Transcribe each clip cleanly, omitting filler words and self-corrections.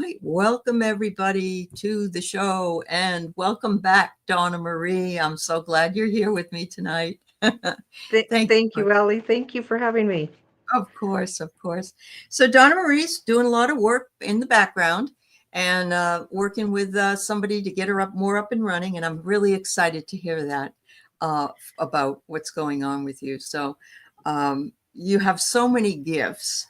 right. Welcome everybody to the show and welcome back, Donna Marie. I'm so glad you're here with me tonight. Thank you, Aley. Thank you for having me. Of course, of course. So Donna Marie's doing a lot of work in the background and working with somebody to get her more up and running. And I'm really excited to hear that about what's going on with you. So you have so many gifts.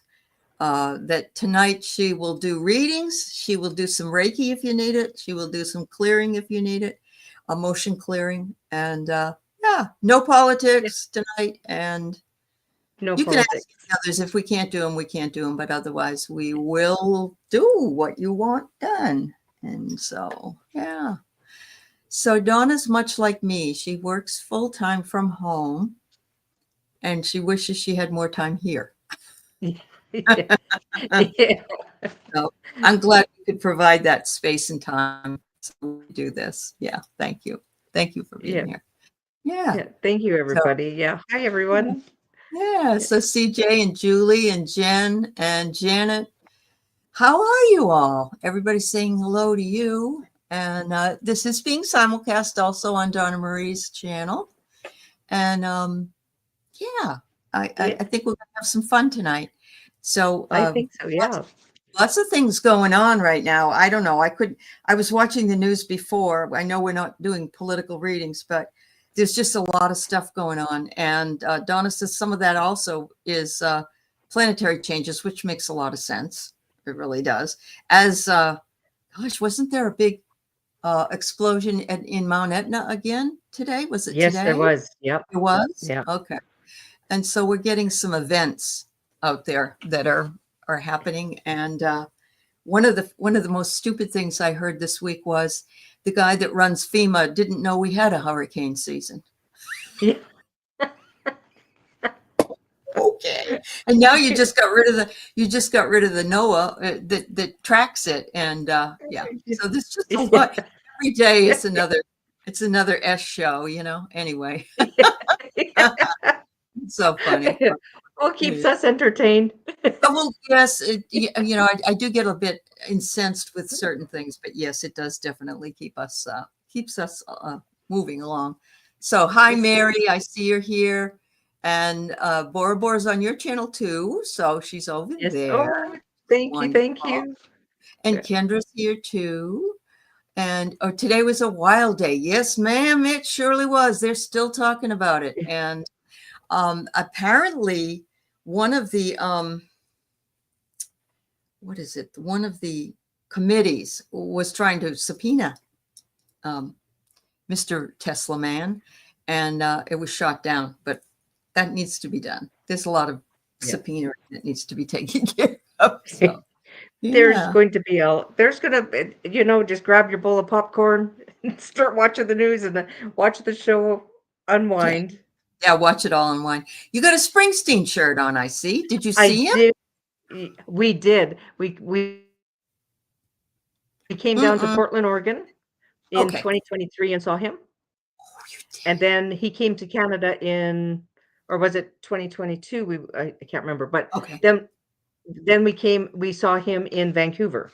That tonight she will do readings. She will do some Reiki if you need it. She will do some clearing if you need it, emotion clearing. And yeah, no politics tonight. And No you can ask politics. others. If we can't do them, we can't do them. But otherwise, we will do what you want done. And so, yeah. So Donna's much like me. She works full time from home and she wishes she had more time here. Yeah. So I'm glad we could provide that space and time so we do this. Yeah, thank you. Thank you for being Yeah. here. Yeah. Yeah. Thank you, So everybody. Yeah. Hi, yeah. everyone. Yeah. So CJ and Julie and Jen and Janet, how are you all? Everybody's saying hello to you. And this is being simulcast also on Donna Marie's channel. And yeah, Yeah. I think we're gonna have some fun tonight. So I think so. Yeah. lots of things going on right now. I don't know. I was watching the news before. I know we're not doing political readings, but there's just a lot of stuff going on. And Donna says some of that also is planetary changes, which makes a lot of sense. It really does. As, gosh, wasn't there a big explosion in Mount Etna again today? Was it Yes, there today? was. Yep. It was? Yeah. Okay. And so we're getting some events out there that are happening. And one of the most stupid things I heard this week was the guy that runs FEMA didn't know we had a hurricane season. Yeah. Okay. And now you just got rid of the NOAA that tracks it. And yeah. So this is just a lot. Every day it's another S show, Anyway. It's so funny. Well, keeps us entertained. Well, yes, I do get a bit incensed with certain things, but yes, it does definitely keeps us moving along. So, hi, Mary, I see you're here, and Bora Bora's on your channel too, so she's over Yes. there. Oh, thank you. Thank Wonderful. you. And Yeah. Kendra's here too. And today was a wild day. Yes, ma'am, it surely was. They're still talking about it, and apparently one of the what is it? One of the committees was trying to subpoena Mr. Tesla Man, and it was shot down. But that needs to be done. There's a lot of subpoena that needs to be taken care of. So, There's yeah. going to be just grab your bowl of popcorn and start watching the news and then watch the show, unwind. Yeah, watch it all unwind. You got a Springsteen shirt on, I see. Did you I see him? did. We did. We came down to Portland, Oregon in Okay. 2023 and saw him. Oh, you did. And then he came to Canada or was it 2022? I can't remember, but Okay. then we saw him in Vancouver.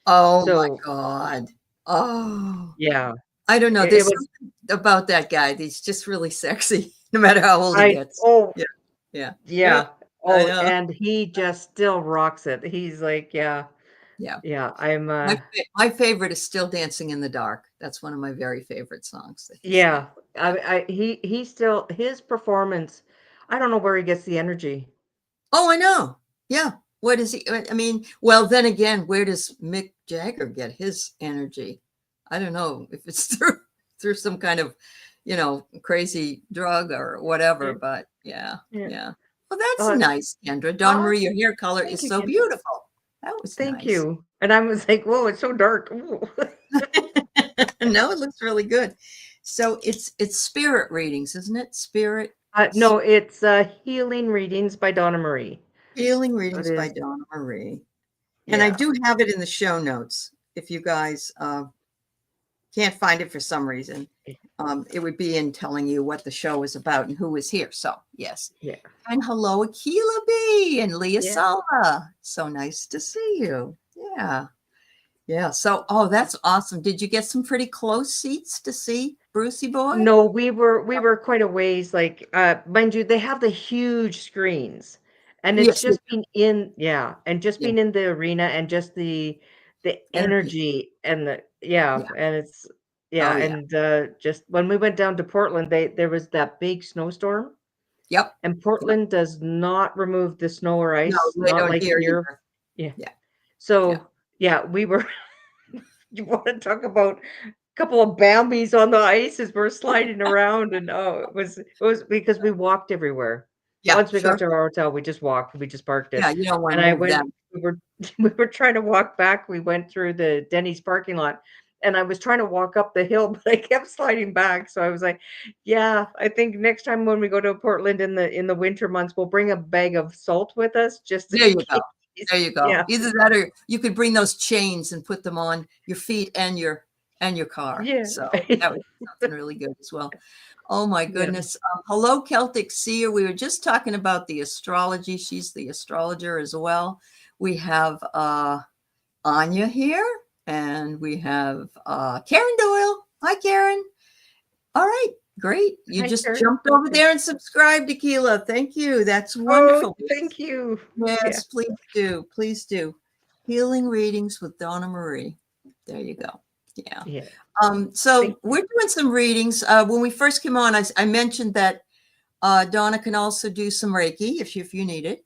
Oh my So God. Oh, yeah, I don't know. it There's was. something about that guy. He's just really sexy, no matter how old he gets. Oh, Yeah. Yeah. Yeah. yeah. I Oh, know. and he just still rocks it. He's like, yeah, Yeah. yeah. I'm My favorite is Still Dancing in the Dark. That's one of my very favorite songs that he sang. yeah. He still his performance. I don't know where he gets the energy. Oh, I know. Yeah. What is he? I mean, well, then again, where does Mick Jagger get his energy? I don't know if it's through some kind of, crazy drug or whatever, Yeah, but yeah. yeah. Yeah. Well, that's Uh, nice, Kendra. Donna oh, Marie, your hair color thank is you, so Kendra. beautiful. That was Thank nice. you. And I was like, whoa, it's so dark. Ooh. No, it looks really good. So it's spirit readings, isn't it? No, it's healing readings by Donna Marie. Healing So it readings by is. Donna Marie. And I Yeah. do have it in the show notes. If you guys can't find it for some reason, it would be in telling you what the show is about and who is here. So yes. Yeah. And hello, Akila B and Leah Yeah. Sala. So nice to see you. Yeah. Yeah. So, oh, that's awesome. Did you get some pretty close seats to see Brucey Boy? No, we were quite a ways, like, mind you, they have the huge screens, and it's Yes. just being in, yeah, and just Yeah. being in the arena and just the Energy. energy and the, yeah, Yeah. and it's, yeah, Oh, yeah. and just when we went down to Portland, there was that big snowstorm, Yep. and Yep. Portland does not remove the snow or No, ice, they not don't like hear here. either. Yeah. Yeah. Yeah. So, yeah, we were you wanna talk about couple of Bambis on the ice as we're sliding around, and oh, it was because we walked everywhere. Yeah. Once we got Sure. to our hotel, we just walked, we just parked Yeah. it. You don't want And to I move went them. we were we were trying to walk back, we went through the Denny's parking lot, and I was trying to walk up the hill, but I kept sliding back, so I was like, "Yeah, I think next time when we go to Portland in the winter months, we'll bring a bag of salt with us just in There you go. case." There you go. Yeah. Either that or you could bring those chains and put them on your feet and your car. Yeah. So that was something really good as well. Oh my Yeah. goodness. Hello, Celtic Seer. We were just talking about the astrology. She's the astrologer as well. We have Anya here, and we have Karen Doyle. Hi, Karen. All right, great. You Hi, just Karen. jumped over there and subscribed, Tequila. Thank you. That's Oh, wonderful. thank you. Yeah. Yes, please do. Please do. Healing readings with Donna Marie. There you go. Yeah. Yeah. So Thank you. we're doing some readings. When we first came on, I mentioned that Donna can also do some Reiki if you need it.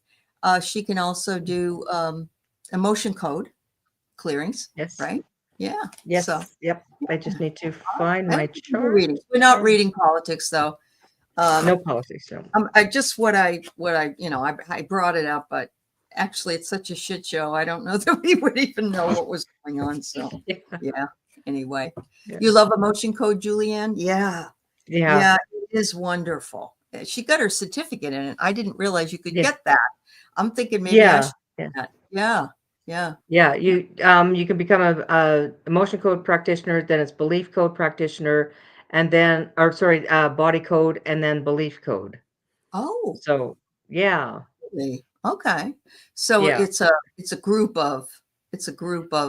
She can also do emotion code clearings, Yes. right? Yeah. So Yes. Yep. I just need to all right. find And my we can do chart. readings. We're not Yeah. reading politics though. Um, No politics. No. I just what I I brought it up, but actually it's such a shit show. I don't know that we would even know what was going on. So Yeah. yeah. Anyway, Yeah. you love emotion code, Julianne? Yeah. Yeah. Yeah, it is wonderful. She got her certificate in it. I didn't realize you could Yeah. get that. I'm thinking maybe I Yeah. should Yeah. do that. Yeah. Yeah. Yeah. You can become a emotion code practitioner, then it's belief code practitioner, and then, or sorry, body code, and then belief code. Oh, So yeah. really? Okay. So Yeah. it's a group of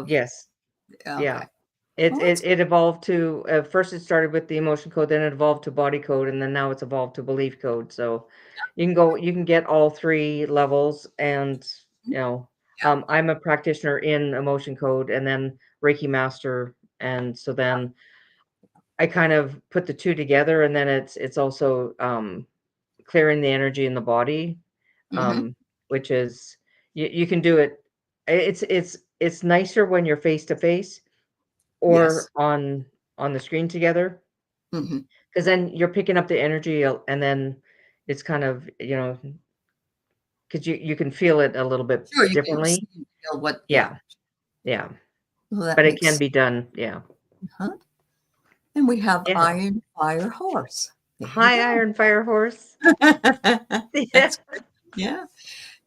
Yes. okay. Yeah. It Well, it it evolved to, first it started with the emotion code, then it evolved to body code, and then now it's evolved to belief code. So you can get all three levels, and you know, yeah. I'm a practitioner in emotion code and then Reiki master, and so then I kind of put the two together, and then it's also clearing the energy in the body, Mm-hmm. um, which is, you can do it. It's nicer when you're face to face or Yes. on the screen together, Mm-hmm. because then you're picking up the energy, and then it's kind of, because you can feel it a little bit Sure, you can see differently. and feel what, yeah. Yeah, yeah, Well, that but it can makes be done. Yeah, huh? And we have yeah. Iron Fire Horse. There you Hi, go. Iron Fire Horse. Yeah. That's good. Yeah.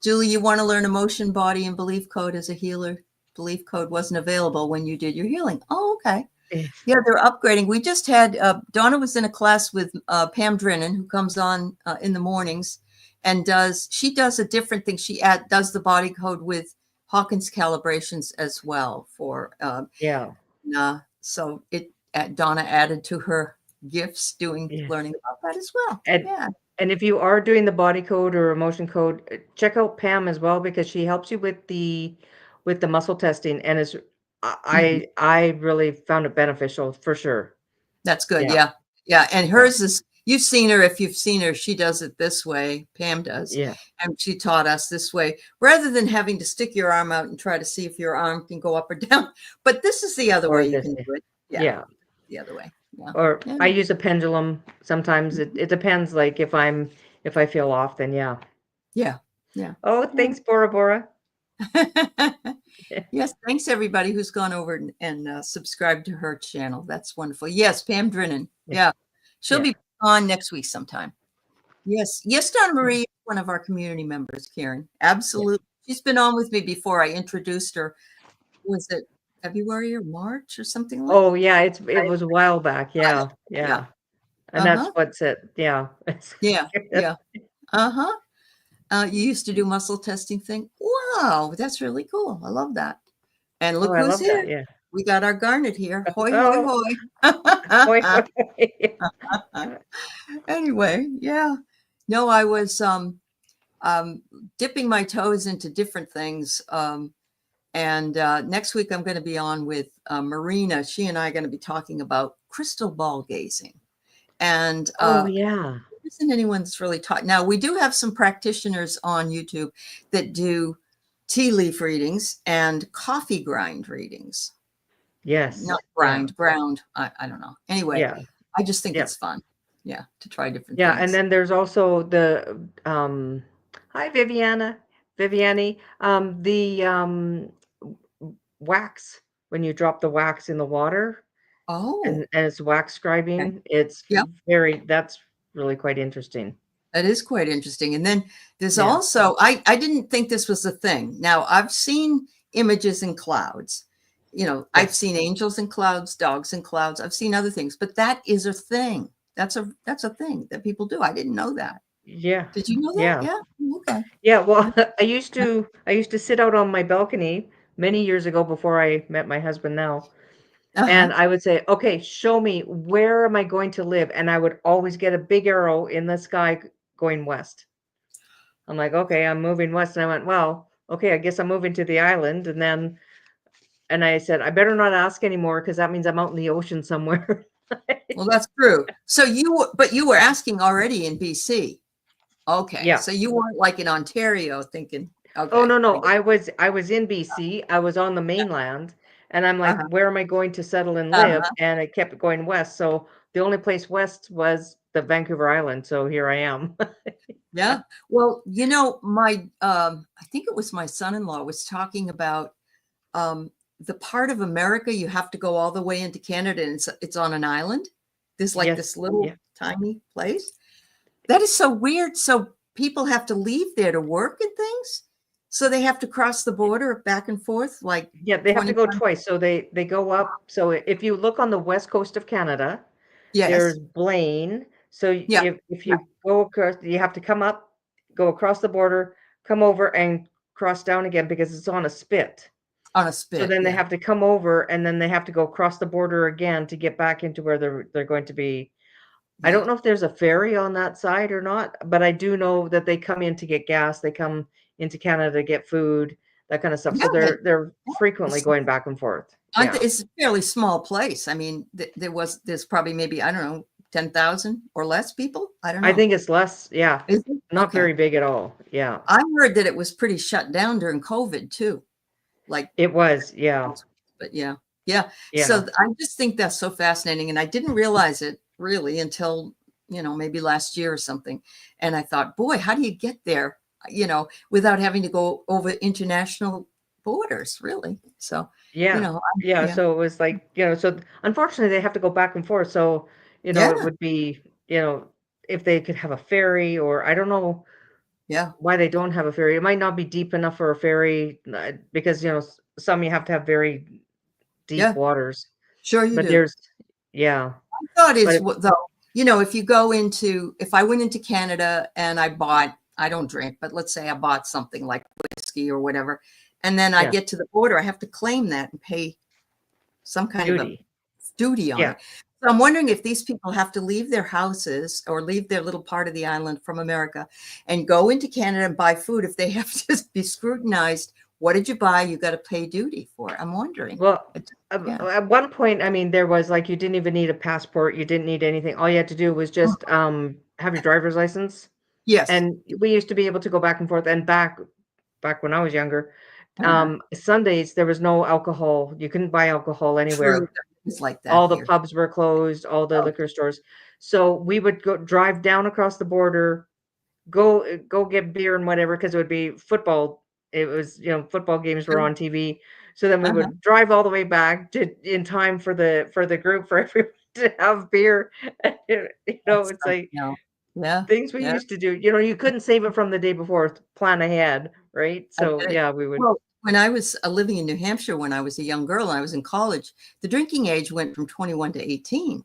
Julie, you want to learn emotion, body, and belief code as a healer. Belief code wasn't available when you did your healing. Oh, okay. Yeah, they're upgrading. We just had Donna was in a class with Pam Drennan, who comes on in the mornings, and she does a different thing. She does the body code with Hawkins calibrations as well. Yeah, So Donna added to her gifts, yes. learning about that as well. And Yeah. and if you are doing the body code or emotion code, check out Pam as well, because she helps you with the muscle testing, and is Mhm. I really found it beneficial for sure. That's good. Yeah, Yeah. Yeah. And yeah, hers is, you've seen her. If you've seen her, she does it this way. Pam does. yeah, And she taught us this way rather than having to stick your arm out and try to see if your arm can go up or down. But this is the other or way you this, can do it. Yeah. yeah. The other way. Yeah. Or Yeah. I use a pendulum sometimes. It depends. Like if I feel off, then yeah. Yeah. Yeah. Oh, thanks, Bora Bora. Yes. Thanks, everybody who's gone over and subscribed to her channel. That's wonderful. Yes. Pam Drennan. Yeah, Yeah. She'll yeah, be on next week sometime. Yes. Yes, Donna yeah, Marie is one of our community members, Karen. yeah. Absolutely. She's been on with me before. I introduced her. Was it February or March or something like Oh, yeah. It that? was a while back. Yeah. Yeah, Yeah. yeah. And that's Uh-huh. what's it. Yeah. Yeah. Yeah. Uh-huh. You used to do muscle testing thing. Wow, that's really cool. I love that. And Oh, look I who's love that. here. Yeah. We got our garnet here. Hoy, hoy, Oh, wait, hoy. wait. Anyway, yeah. No, I was um, dipping my toes into different things. And next week I'm going to be on with Marina. She and I are going to be talking about crystal ball gazing. And Oh, yeah. isn't anyone that's really taught. Now, we do have some practitioners on YouTube that do tea leaf readings and coffee grind readings. Yes. Not Yeah. grind, ground. I don't know. Anyway, Yeah. I just think Yeah. it's fun. Yeah, to try different Yeah. And things. then there's also the hi Viviana, Viviani. Wax, when you drop the wax in the water Oh, and it's wax okay. scribing, it's Yeah, that's really quite interesting. that is quite interesting. And then there's Yeah. also, I didn't think this was a thing. Now, I've seen images in clouds. You know, I've Yes. seen angels in clouds, dogs in clouds. I've seen other things, but that is a thing. That's a thing that people do. I didn't know that. Yeah. Did you know that? Yeah. Yeah. Okay. Yeah. Well, I used to sit out on my balcony many years ago before I met my husband now. Uh-huh. And I would say, okay, show me where am I going to live? And I would always get a big arrow in the sky going west. I'm like, okay, I'm moving west. And I went, well, okay, I guess I'm moving to the island. And I said, I better not ask anymore because that means I'm out in the ocean somewhere. Well, that's true. So but you were asking already in BC. Okay. Yeah. So you weren't like in Ontario thinking, Oh okay. no, no. I was in BC. I was on the mainland and I'm like, Uh-huh. where am I going to settle and live? Uh-huh. And it kept going west. So the only place west was the Vancouver Island. So here I am. Yeah. Well, you know, my I think it was my son-in-law was talking about the part of America you have to go all the way into Canada and it's on an island. There's like Yes. this little Yeah. tiny place. That is so weird. So people have to leave there to work and things. So they have to cross the border back and forth like Yeah, they have to 20 go times. twice. So they go up. So if you look on the west coast of Canada, Yes. there's Blaine. So Yeah. if Yeah. you go across, you have to come up, go across the border, come over and cross down again because it's on a spit. On a So spit. then they Yeah. have to come over and then they have to go across the border again to get back into where they're going to be. I Yeah. don't know if there's a ferry on that side or not, but I do know that they come in to get gas, they come into Canada to get food, that kind of stuff. Yeah. So they're frequently It's, going back and forth. Yeah. it's a fairly small place. I mean, there's probably maybe, I don't know, 10,000 or less people. I don't I know. think it's less, yeah, Is it? not Okay. very big at all. Yeah. I heard that it was pretty shut down during COVID too. Like, It was, yeah. but yeah. Yeah. Yeah. So I just think that's so fascinating. And I didn't realize it really until, maybe last year or something. And I thought, boy, how do you get there, without having to go over international borders, really? So, Yeah. Yeah, yeah. so it was like, so unfortunately they have to go back and forth. So, Yeah. it would be, if they could have a ferry or I don't know Yeah. why they don't have a ferry. It might not be deep enough for a ferry because, some you have to have very deep Yeah. waters. Sure you But do. there's yeah. Thought But is what though, if I went into Canada and I don't drink, but let's say I bought something like whiskey or whatever, and then I yeah, get to the border, I have to claim that and pay some kind of a duty. duty on Yeah. it. So I'm wondering if these people have to leave their houses or leave their little part of the island from America and go into Canada and buy food, if they have to be scrutinized. What did you buy? You got to pay duty for it. I'm wondering. Well, Yeah. at one point, I mean, there was like you didn't even need a passport, you didn't need anything. All you had to do was just have your driver's license. Yes. And we used to be able to go back and forth. And back when I was younger, Uh-huh. Sundays there was no alcohol. You couldn't buy alcohol True. anywhere. It's like that All the here. pubs were closed, all the Oh, liquor stores. So we would go drive down across the border, go get beer and whatever, because it would be football. It was, football games were true. on TV. So then we Uh-huh. would drive all the way back in time for the group for everyone to have beer. That's It's something like else. Yeah. things we Yeah. used to do. You couldn't save it from the day before, plan ahead, right? I So get it. yeah, we would. Well, when I was living in New Hampshire when I was a young girl and I was in college, the drinking age went from 21 to 18,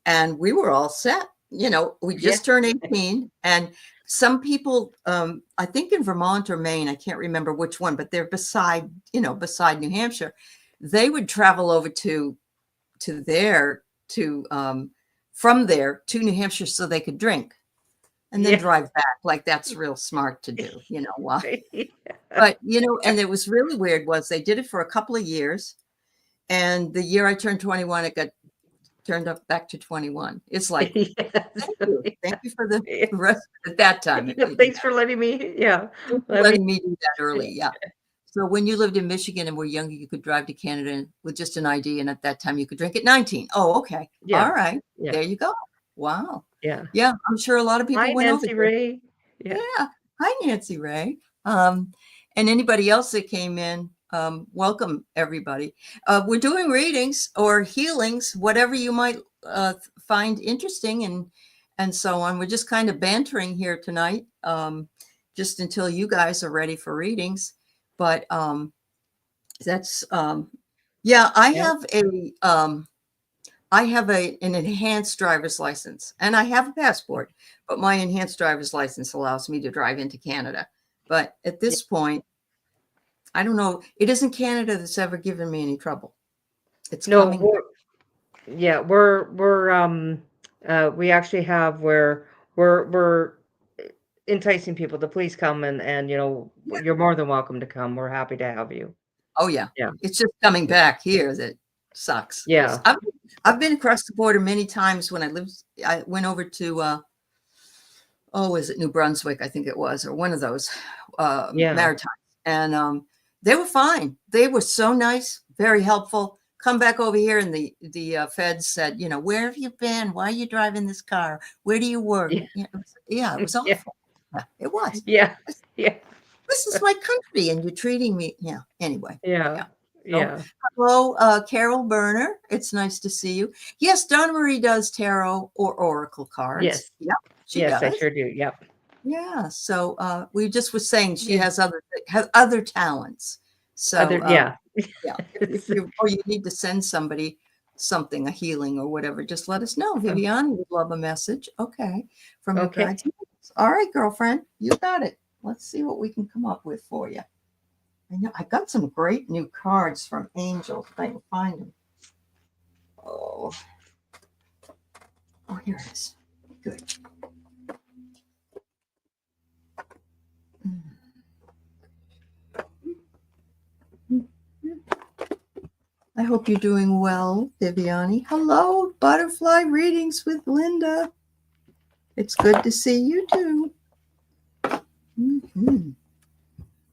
and we were all set. We Yeah. just turned 18, and some people, I think in Vermont or Maine, I can't remember which one, but they're beside New Hampshire. They would travel over from there to New Hampshire so they could drink and then drive back. Like, that's real smart to do, why? Yeah. But, and it was really weird was they did it for a couple of years. And the year I turned 21, it got turned up back to 21. It's like, Yes. thank you for the rest at that time. Thanks for letting me, letting me do that early. Yeah. So when you lived in Michigan and were younger, you could drive to Canada with just an ID. And at that time you could drink at 19. Oh, okay. Yeah. All right. Yeah. There you go. Wow. Yeah. Yeah. I'm sure a lot of people went Nancy over Ray. Yeah. Hi, Nancy Ray. And anybody else that came in, welcome everybody. We're doing readings or healings, whatever you might find interesting and so on. We're just kind of bantering here tonight, just until you guys are ready for readings. But that's I have an enhanced driver's license and I have a passport, but my enhanced driver's license allows me to drive into Canada. But at this point, I don't know. It isn't Canada that's ever given me any trouble. It's coming. We actually have where we're enticing people. The police come and you're more than welcome to come. We're happy to have you. Oh yeah. Yeah. It's just coming back here that sucks. Yeah. I've been across the border many times when I went over to is it New Brunswick? I think it was, or one of those Maritimes. And they were fine. They were so nice, very helpful. Come back over here, and the feds said, where have you been? Why are you driving this car? Where do you work? Yeah, it was awful. Yeah, it was. Yeah. This is my country, and you're treating me. Yeah. Anyway. Yeah. So, hello, Carol Berner. It's nice to see you. Yes, Donna Marie does tarot or oracle cards. Yes. Yep. She does. I sure do. Yep. Yeah. So we just was saying she has other talents. So if you need to send somebody something, a healing or whatever, just let us know. Viviane would love a message. Okay. From your guides. All right, girlfriend, you got it. Let's see what we can come up with for you. I know I got some great new cards from Angel. If I can find them. Oh, here it is. Good. I hope you're doing well, Viviane. Hello, Butterfly Readings with Linda. It's good to see you too. Mm-hmm.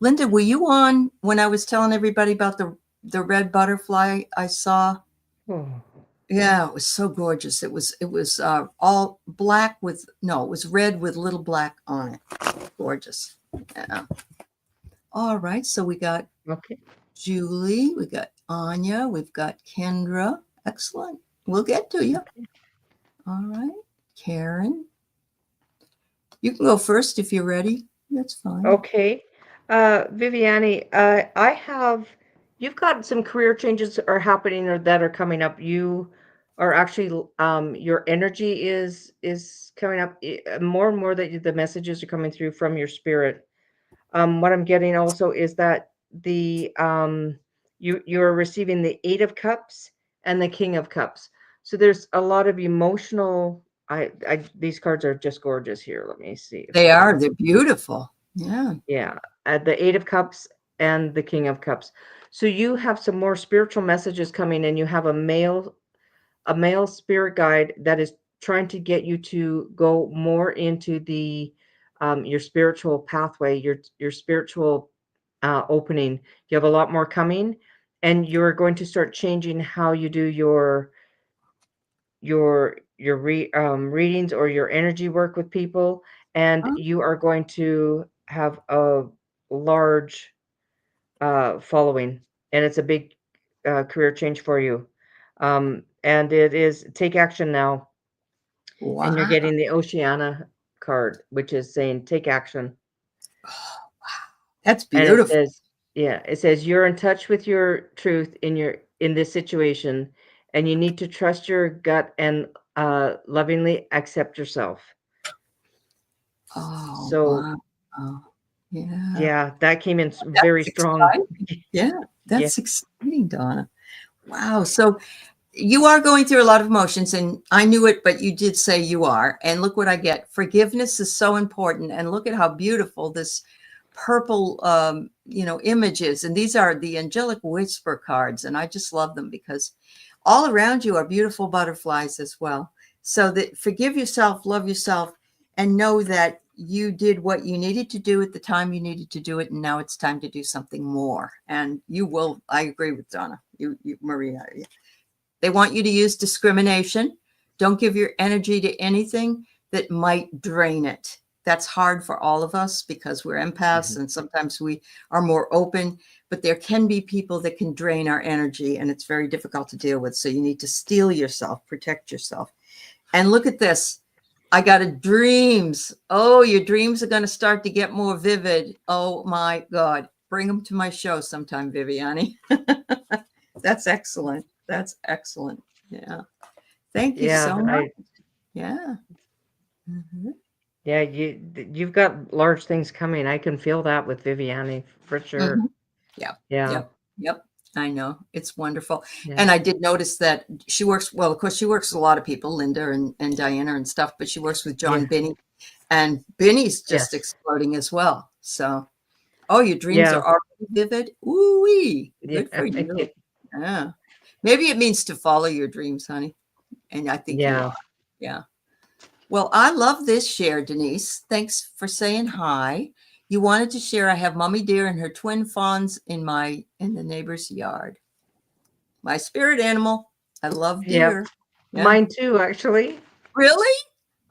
Linda, were you on when I was telling everybody about the red butterfly I saw? Oh. Yeah, it was so gorgeous. It was all black it was red with little black on it. Gorgeous. Yeah. All right, so we got Julie, we got Anya, we've got Kendra. Excellent. We'll get to you. All right, Karen. You can go first if you're ready. That's fine. Okay. Viviane, you've got some career changes are happening or that are coming up. You are actually, your energy is coming up more and more that the messages are coming through from your spirit. What I'm getting also is that you're receiving the 8 of Cups and the King of Cups. So there's a lot of emotional, these cards are just gorgeous here. Let me see. They're beautiful. Yeah. Yeah. The 8 of Cups and the King of Cups. So you have some more spiritual messages coming, and you have a male spirit guide that is trying to get you to go more into the your spiritual pathway, your spiritual opening. You have a lot more coming, and you're going to start changing how you do your readings or your energy work with people, and you are going to have a large following, and it's a big career change for you. And it is take action now. Wow. And you're getting the Oceana card, which is saying take action. Oh, wow. That's beautiful. And it says you're in touch with your truth in this situation, and you need to trust your gut and lovingly accept yourself. Oh, So wow. Yeah. yeah, that came in very That's strong. exciting. Yeah, Yeah. that's exciting, Donna. Wow. So you are going through a lot of emotions, and I knew it, but you did say you are. And look what I get. Forgiveness is so important. And look at how beautiful this purple, image is. And these are the angelic whisper cards. And I just love them because all around you are beautiful butterflies as well. So that forgive yourself, love yourself, and know that you did what you needed to do at the time you needed to do it. And now it's time to do something more. And you will, I agree with Donna, Maria. They want you to use discrimination. Don't give your energy to anything that might drain it. That's hard for all of us because we're empaths and sometimes we are more open, but there can be people that can drain our energy and it's very difficult to deal with. So you need to steel yourself, protect yourself. And look at this. I got a dreams. Oh, your dreams are going to start to get more vivid. Oh my God. Bring them to my show sometime, Viviani. That's excellent. That's excellent. Yeah. Thank you Yeah, so much. Yeah. Mhm. yeah, you've got large things coming. I can feel that with Viviani for sure. Mhm. Yeah. Yeah. Yep. Yep. I know. It's wonderful. Yeah. And I did notice that she works, well, of course, she works with a lot of people, Linda and Diana and stuff, but she works with John Yeah. Binney, and Binney's just Yes. exploding as well. So, oh, your dreams are Yeah. already vivid. Ooh-wee. Yeah. Good for you. Yeah. Maybe it means to follow your dreams, honey. And I think you Yeah. are. Yeah. Well, I love this share, Denise. Thanks for saying hi. You wanted to share. I have Mommy Deer and her twin fawns in the neighbor's yard. My spirit animal. I love Yep. deer. Yeah. Mine too, actually. Really?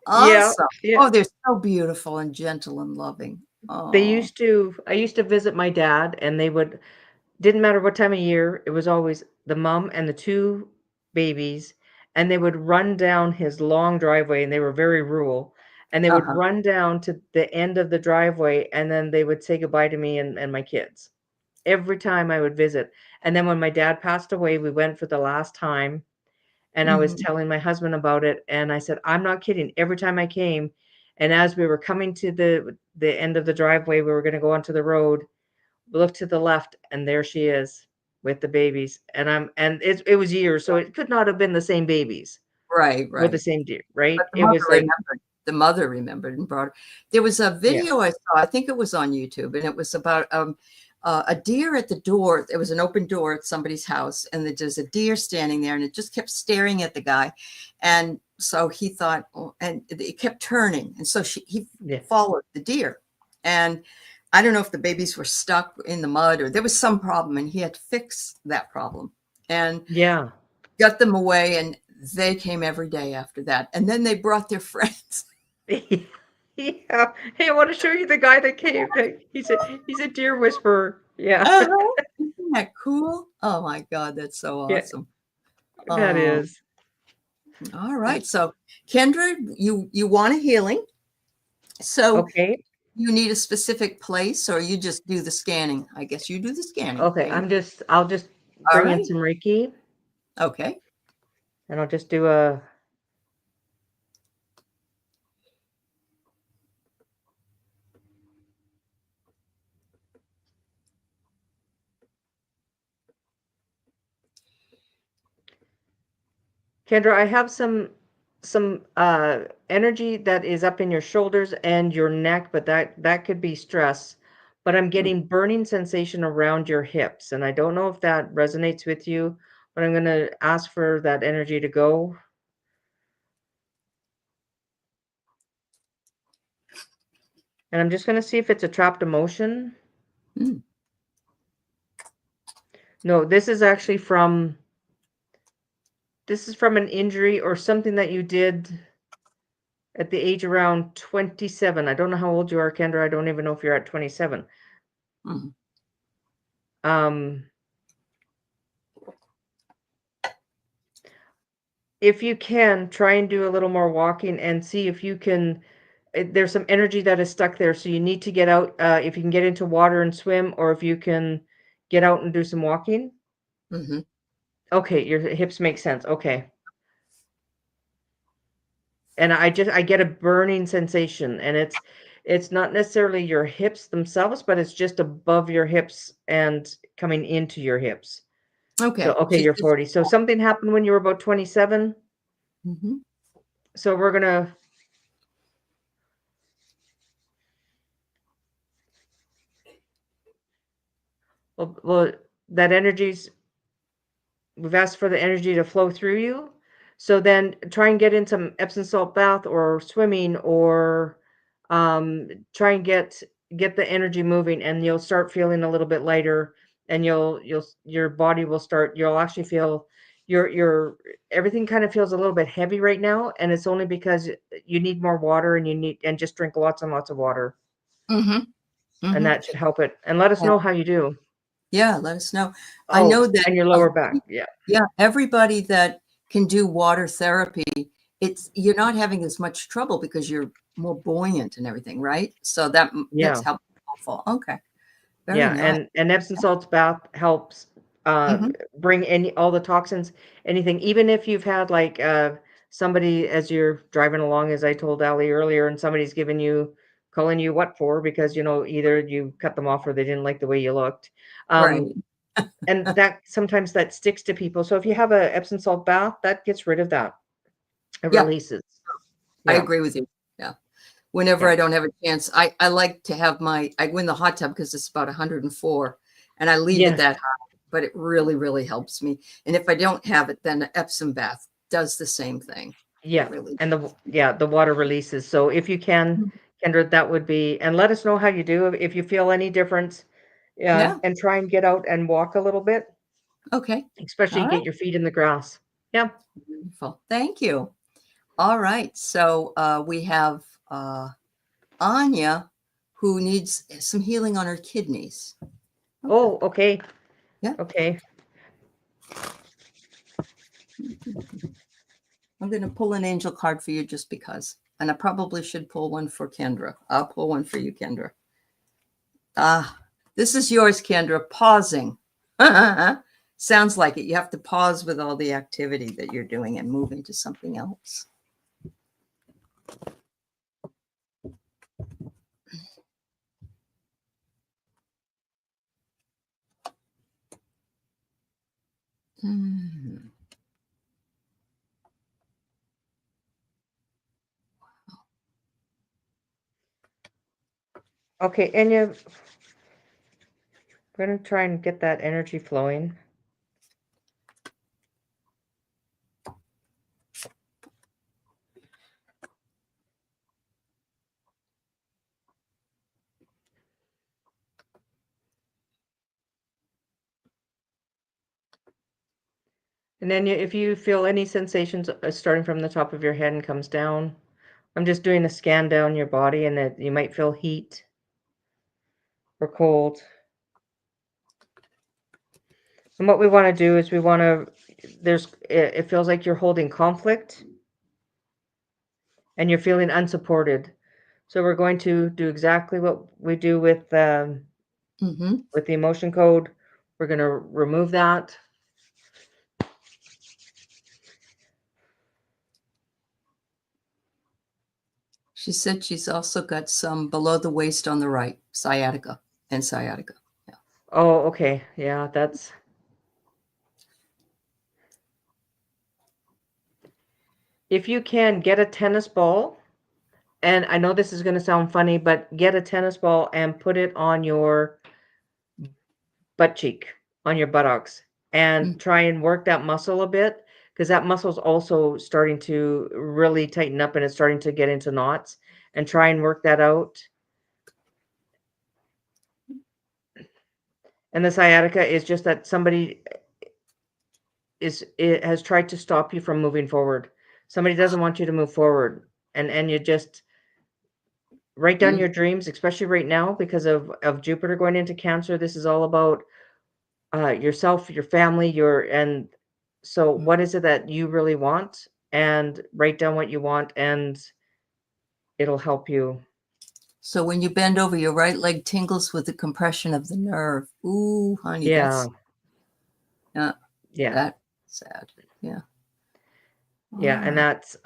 Yeah. Awesome. Yeah. Oh, they're so beautiful and gentle and loving. Oh. I used to visit my dad, and they would, didn't matter what time of year, it was always the mom and the two babies, and they would run down his long driveway, and they were very rural, and they would Uh-huh. run down to the end of the driveway, and then they would say goodbye to me and my kids every time I would visit. And then when my dad passed away, we went for the last time, and I was Mhm. telling my husband about it, and I said, I'm not kidding. Every time I came, and as we were coming to the end of the driveway, we were going to go onto the road, look to the left, and there she is with the babies. And it was years, so it could not have been the same babies Right, with the right. same deer, right? But the It mother was like, remembered. The mother remembered and brought her. There was a yeah, video I saw, I think it was on YouTube, and it was about a deer at the door. There was an open door at somebody's house, and there's a deer standing there, and it just kept staring at the guy. And so he thought, oh, and it kept turning. And so he yeah, followed the deer. And I don't know if the babies were stuck in the mud or there was some problem, and he had to fix that problem. And yeah. got them away, and they came every day after that. And then they brought their friends. Yeah. Hey, I want to show you the guy that came. He's a deer whisperer. Yeah. Uh-huh. Isn't that cool? Oh my God, that's so Yeah, awesome. that Oh, is. all right. So Kendra, you want a healing. So Okay. you need a specific place or you just do the scanning? I guess you do the scanning. Okay. There you I'll just go. All bring in right. some Reiki, Okay. and I'll just do a, Kendra, I have some energy that is up in your shoulders and your neck, but that could be stress. But I'm Mm. getting burning sensation around your hips, and I don't know if that resonates with you, but I'm going to ask for that energy to go. And I'm just going to see if it's a trapped emotion. Mm. No, this is from an injury or something that you did at the age around 27. I don't know how old you are, Kendra. I don't even know if you're at 27. Mm. Um, if you can, try and do a little more walking and see if you can. There's some energy that is stuck there, so you need to get out. If you can get into water and swim, or if you can get out and do some walking. Mm-hmm. Okay, your hips make sense. Okay. And I get a burning sensation, and It's not necessarily your hips themselves, but it's just above your hips and coming into your hips. So, Okay. okay, you're 40. So something happened when you were about 27. Mm-hmm. So we're gonna, well, that energy's, we've asked for the energy to flow through you. So then try and get in some Epsom salt bath or swimming, or try and get the energy moving, and you'll start feeling a little bit lighter, and your body will start, you'll actually feel your everything kind of feels a little bit heavy right now, and it's only because you need more water, and just drink lots and lots of water, Mm-hmm. and Mm-hmm. that should help it. And let us Yeah. know how you do. Yeah. Let us know. I Oh, know that. and your lower back. Yeah. Yeah. Everybody that can do water therapy, you're not having as much trouble because you're more buoyant and everything, right? So that's Yeah. helpful. Okay. Very Yeah, nice. and Epsom salts bath helps Mm-hmm. bring all the toxins, anything. Even if you've had like somebody, as you're driving along, as I told Ali earlier, and somebody's calling you what for, because either you cut them off or they didn't like the way you looked. Right. And that sometimes that sticks to people. So if you have a Epsom salt bath, that gets rid of that. It Yeah. releases. I Yeah. agree with you. Yeah. Whenever Yeah. I don't have a chance, I like to have I go in the hot tub because it's about 104 and I leave it Yeah. that high, but it really, really helps me. And if I don't have it, then an Epsom bath does the same thing. Yeah, Really. and the water releases. So if you can, Mhm. Kendra, that would be, and let us know how you do. If you feel any difference, Yeah. and try and get out and walk a little bit, Okay. especially All right. get your feet in the grass. Yeah. Wonderful. Thank you. All right. So we have Anya who needs some healing on her kidneys. Okay. Oh, okay. Yeah. Okay. I'm going to pull an angel card for you just because. And I probably should pull one for Kendra. I'll pull one for you, Kendra. This is yours, Kendra. Pausing. Sounds like it. You have to pause with all the activity that you're doing and move into something else. Okay, and we're gonna try and get that energy flowing. And then if you feel any sensations starting from the top of your head and comes down, I'm just doing a scan down your body, and you might feel heat or cold. And what we want to do is it feels like you're holding conflict and you're feeling unsupported. So we're going to do exactly what we do with Mm-hmm. the emotion code. We're going to remove that. She said she's also got some below the waist on the right, sciatica and sciatica. Yeah. Oh, okay. Yeah, that's. If you can get a tennis ball, and I know this is going to sound funny, but get a tennis ball and put it on your butt cheek, on your buttocks, and Mm. try and work that muscle a bit, because that muscle is also starting to really tighten up and it's starting to get into knots, and try and work that out. And the sciatica is just that somebody has tried to stop you from moving forward. Somebody doesn't want you to move forward, and you just write down Mm. your dreams, especially right now because of Jupiter going into Cancer. This is all about yourself, your family, and so what is it that you really want, and write down what you want, and it'll help you. So when you bend over, your right leg tingles with the compression of the nerve. Ooh, honey, Yeah. yeah, Yeah. that's sad. Yeah. Yeah. All And right. that's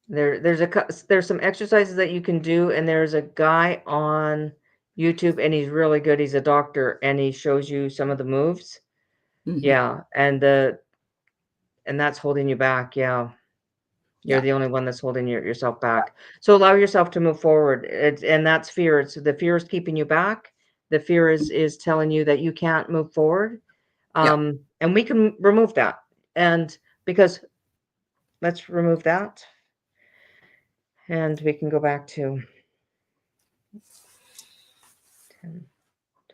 There's some exercises that you can do, and there's a guy on YouTube, and he's really good. He's a doctor, and he shows you some of the moves. Mhm. Yeah, and that's holding you back. Yeah, you're Yeah. the only one that's holding yourself back. So allow yourself to move forward. And that's fear. It's the fear is keeping you back. The fear is telling you that you can't move forward. Yeah. And we can remove that. And because let's remove that, and we can go back to 10,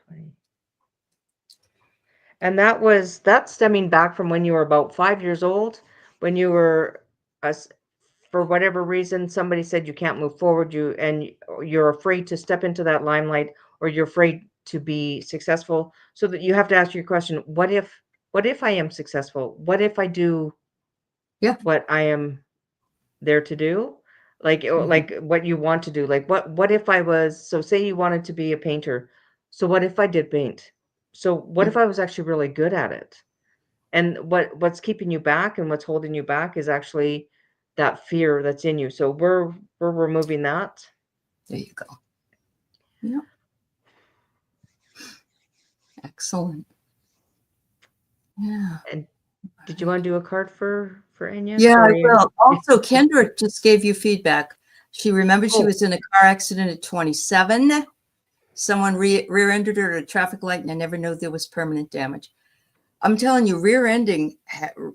20. And that's stemming back from when you were about 5 years old, when you were, for whatever reason, somebody said you can't move forward, you're afraid to step into that limelight, or you're afraid to be successful. So that you have to ask your question: what if I am successful? What if I do Yeah. what I am there to do? Mhm. Like what you want to do. Like what if I was, so say you wanted to be a painter. So what if I did paint? So what if Mhm. I was actually really good at it? And what's keeping you back and what's holding you back is actually that fear that's in you. So we're removing that. There you go. Yeah. Excellent. Yeah. And did you want to do a card for Anya? Yeah, I Sorry. will. Also, Kendra just gave you feedback. She remembered she Oh, was in a car accident at 27. Someone rear-ended her at a traffic light, and I never knew there was permanent damage. I'm telling you, rear-ending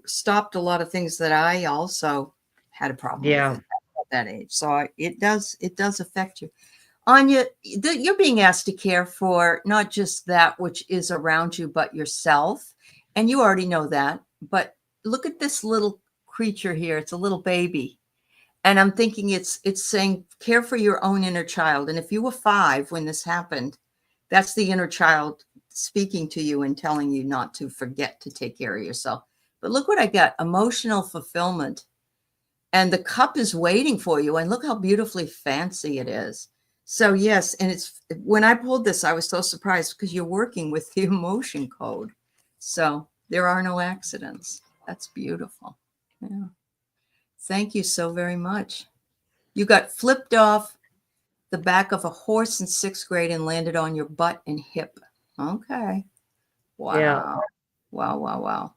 stopped a lot of things that I also had a problem with yeah. at that age. So it does affect you. Anya, you're being asked to care for not just that which is around you, but yourself. And you already know that. But look at this little creature here. It's a little baby. And I'm thinking it's saying care for your own inner child. And if you were 5 when this happened, that's the inner child speaking to you and telling you not to forget to take care of yourself. But look what I got, emotional fulfillment. And the cup is waiting for you. And look how beautifully fancy it is. So yes, and it's when I pulled this, I was so surprised because you're working with the emotion code. So there are no accidents. That's beautiful. Yeah. Thank you so very much. You got flipped off the back of a horse in 6th grade and landed on your butt and hip. Okay. Yeah. Wow. Wow, wow, wow.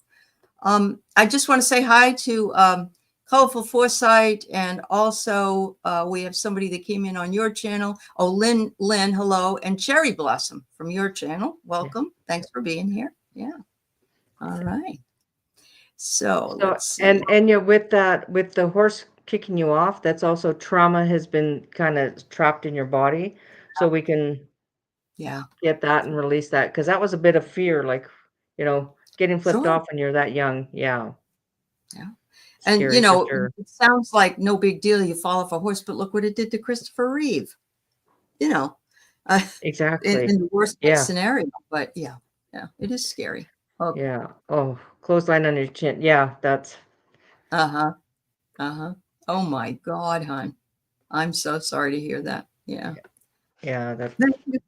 I just want to say hi to Colorful Foresight, and also we have somebody that came in on your channel. Oh, Lynn, hello, and Cherry Blossom from your channel. Yeah. Welcome. Thanks for being here. Yeah. All right. So So let's see. and you with that, with the horse kicking you off, that's also trauma has been kind of trapped in your body. So we can Yeah. get that and release that, because that was a bit of fear, like, getting flipped Sure. off when you're that young. Yeah. Yeah. And Scary for sure. it sounds like no big deal. You fall off a horse, but look what it did to Christopher Reeve. You know, uh, in Exactly. the worst case Yeah. scenario. But yeah, it is scary. Okay. Yeah. Oh, clothesline on your chin. Yeah, that's Uh huh. Uh huh. Oh my God, hon. I'm so sorry to hear that. Yeah. yeah, that Thank you.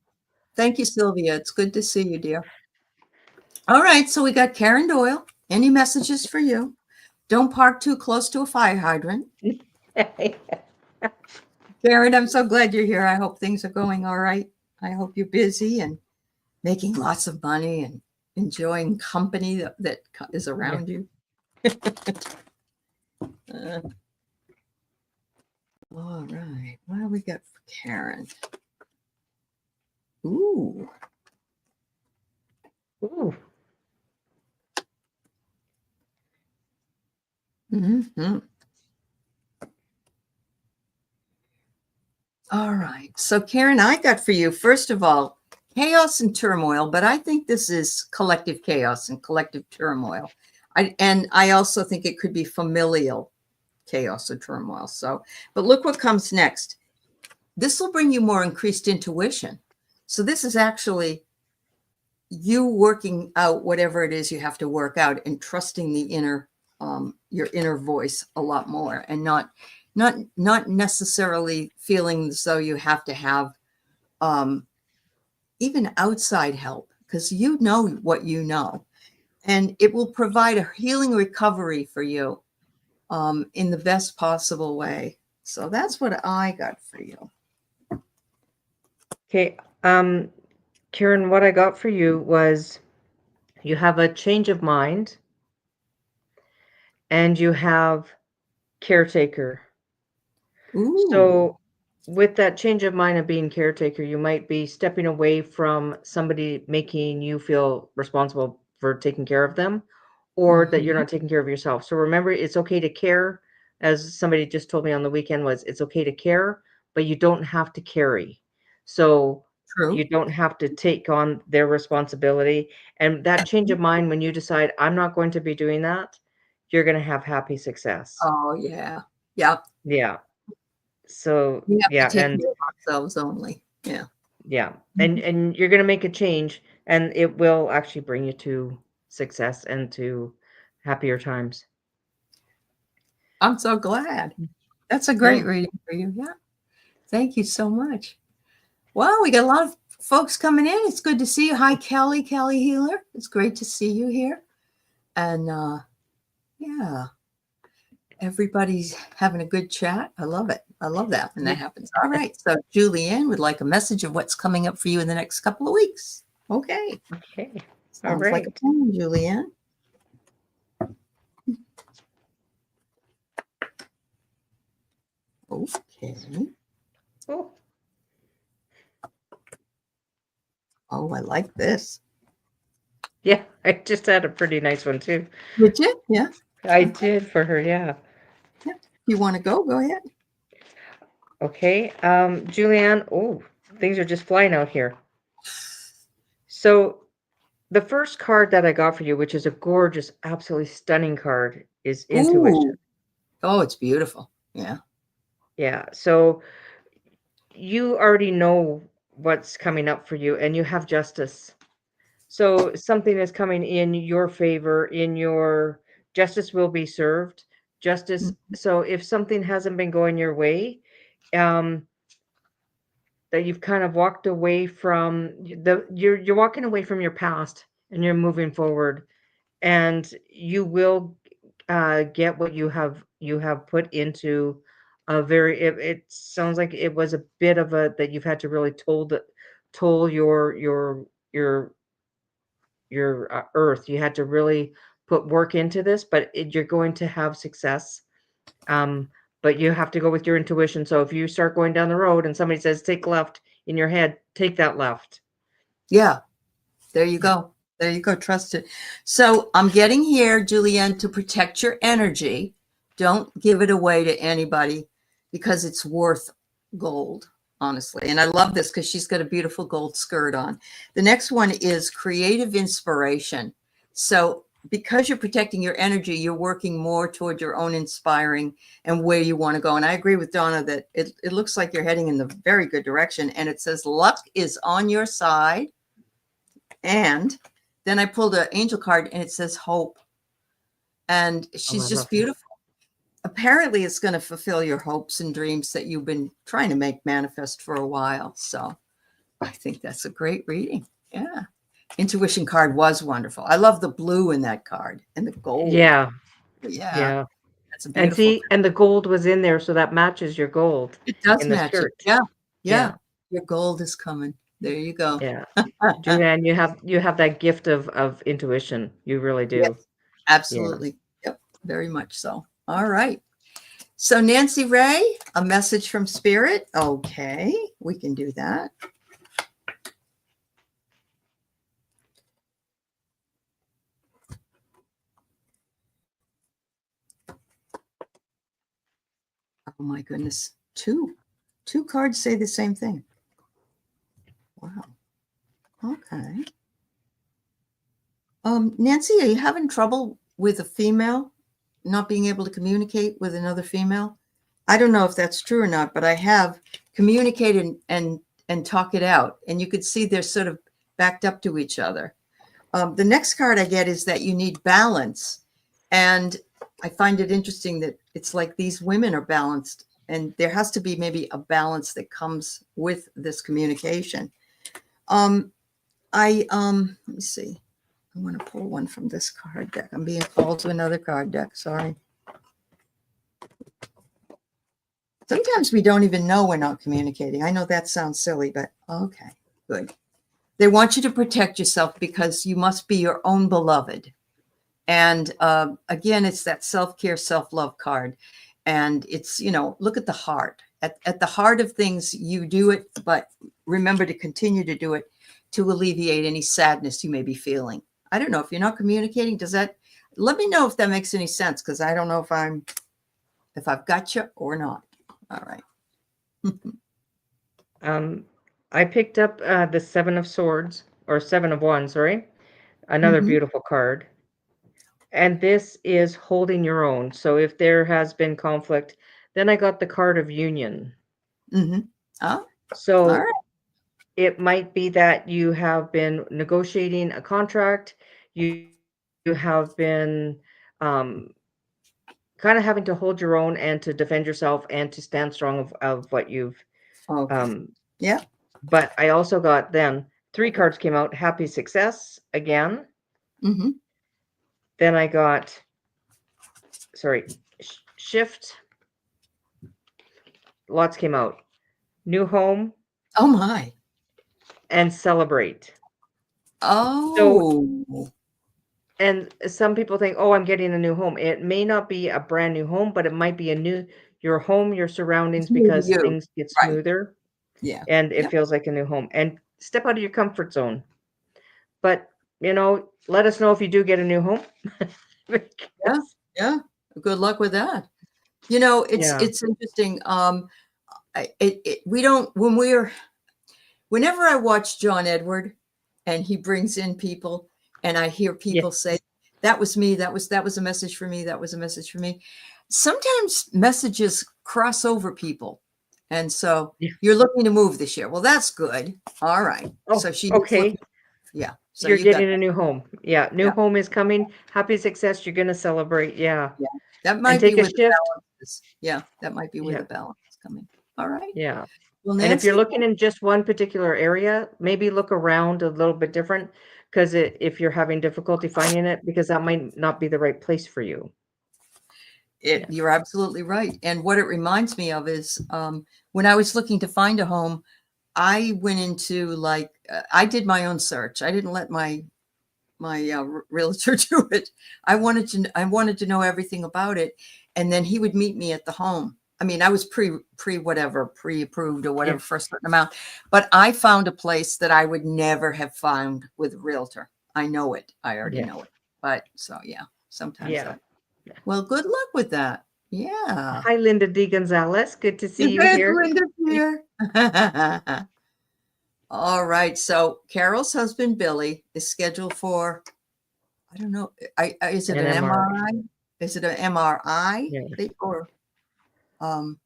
Thank you, Sylvia. It's good to see you, dear. All right. So we got Karen Doyle. Any messages for you? Don't park too close to a fire hydrant. Karen, I'm so glad you're here. I hope things are going all right. I hope you're busy and making lots of money and enjoying company that is Yeah. around you. Uh, all right. What do we got for Karen? Ooh. Ooh. Mm-hmm. All right. So, Karen, I got for you, first of all, chaos and turmoil, but I think this is collective chaos and collective turmoil. And I also think it could be familial chaos or turmoil. So, but look what comes next. This will bring you more increased intuition. So, this is actually you working out whatever it is you have to work out and trusting the inner, your inner voice a lot more, and not necessarily feeling as though you have to have even outside help, because you know what you know, and it will provide a healing recovery for you in the best possible way. So that's what I got for you. Okay. Karen, what I got for you was you have a change of mind and you have caretaker. Ooh. So with that change of mind of being caretaker, you might be stepping away from somebody making you feel responsible for taking care of them, or that you're Mhm. not taking care of yourself. So remember, it's okay to care. As somebody just told me on the weekend, was it's okay to care, but you don't have to carry. So you True. don't have to take on their responsibility. And that change of mind, when you decide, I'm not going to be doing that, you're going to have happy success. Oh yeah. Yeah. Yeah. So We have to yeah, take and care of ourselves only. Yeah. yeah, Mhm. and you're gonna make a change, and it will actually bring you to success and to happier times. I'm so glad. That's a Yeah. great reading for you. Yeah. Thank you so much. Well, we got a lot of folks coming in. It's good to see you. Hi, Kelly, Kelly Healer. It's great to see you here. And yeah, everybody's having a good chat. I love it. I love that when that happens. All right. So Julianne would like a message of what's coming up for you in the next couple of weeks. Okay. Okay. All Sounds like a right. plan, Julianne. Okay. Oh, Oh, I like this. yeah. I just had a pretty nice one too. Did you? Yeah. I Okay. did for her. Yeah. Yeah. You want to go? Go ahead. Okay. Julianne. Oh, things are just flying out here. So the first card that I got for you, which is a gorgeous, absolutely stunning card, is intuition. Ooh. Oh, it's beautiful. Yeah. Yeah. So you already know what's coming up for you, and you have justice. So something is coming in your favor, in your justice will be served. Justice. Mhm. So if something hasn't been going your way, um, that you've kind of walked away from you're walking away from your past and you're moving forward, and you will get what you have put into a very. It sounds like it was a bit of a that you've had to really toll your earth. You had to really put work into this, but you're going to have success. Um, but you have to go with your intuition. So if you start going down the road and somebody says take left in your head, take that left. Yeah. There you go. There you go. Trust it. So I'm getting here, Julianne, to protect your energy. Don't give it away to anybody because it's worth gold, honestly. And I love this because she's got a beautiful gold skirt on. The next one is creative inspiration. So because you're protecting your energy, you're working more toward your own inspiring and where you want to go. And I agree with Donna that it looks like you're heading in the very good direction. And it says luck is on your side. And then I pulled an angel card and it says hope. And Oh, I she's love just that. beautiful. Apparently, it's going to fulfill your hopes and dreams that you've been trying to make manifest for a while. So I think that's a great reading. Yeah. Intuition card was wonderful. I love the blue in that card and the gold. Yeah, Yeah. yeah. That's a And beautiful. see, and the gold was in there, so that matches your gold It does in the match it. skirt. Yeah. Yeah. Yeah, Your gold is coming. There you go. yeah. Julianne, you have that gift of intuition. You really do. Yes, Yeah. absolutely. Yep. Very much so. All right. So Nancy Ray, a message from spirit. Okay, we can do that. Oh my goodness. Two cards say the same thing. Wow. Okay. Nancy, are you having trouble with a female not being able to communicate with another female? I don't know if that's true or not, but I have communicated and talk it out, and you could see they're sort of backed up to each other. The next card I get is that you need balance. And I find it interesting that it's like these women are balanced, and there has to be maybe a balance that comes with this communication. Let me see. I want to pull one from this card deck. I'm being called to another card deck. Sorry. Sometimes we don't even know we're not communicating. I know that sounds silly, but okay, good. They want you to protect yourself because you must be your own beloved. And again, it's that self-care, self-love card. And it's, look at the heart. At the heart of things, you do it, but remember to continue to do it to alleviate any sadness you may be feeling. I don't know if you're not communicating. Let me know if that makes any sense, because I don't know if I've got you or not. All right. I picked up the Seven of Swords, or Seven of Wands, sorry. Another beautiful card. And this is holding your own. So if there has been conflict, then I got the card of union. Oh, So all right. it might be that you have been negotiating a contract, you have been kind of having to hold your own and to defend yourself and to stand strong of what you've Okay. Yeah. but I also got then 3 cards came out, happy success again. Then I got shift, lots came out, new home Oh my. and celebrate. Oh. And some people think, oh, I'm getting a new home. It may not be a brand new home, but it might be your home, your surroundings, because You. things get Right. smoother. Yeah. And it feels like a new home. And step out of your comfort zone. But, let us know if you do get a new home. Yeah. Good luck with that. It's interesting. Whenever I watch John Edward and he brings in people and I hear people say, that was me, that was a message for me, that was a message for me. Sometimes messages cross over people. And so you're looking to move this year. Well, that's good. All right. Oh, so she's okay. looking, yeah. So you're getting a new home. Yeah. New home is coming. Happy success. You're going to celebrate. Yeah. That might take be a with shift. Balances. Yeah. That might be where the balance is coming. All right. Yeah. Well, and if you're Nancy, looking in just one particular area, maybe look around a little bit different, because if you're having difficulty finding it, because that might not be the right place for you. You're absolutely right. And what it reminds me of is when I was looking to find a home, I went into I did my own search. I didn't let my realtor do it. I wanted to know everything about it, and then he would meet me at the home. I mean, I was pre-approved or whatever for a certain amount, but I found a place that I would never have found with a realtor. I know it. I already know it. But so sometimes that. Well, good luck with that. Yeah. Hi, Linda D. Gonzalez. Good to see you here. Linda here. All right. So Carol's husband, Billy, is scheduled for, I don't know. Is it an MRI? Is it an MRI? Or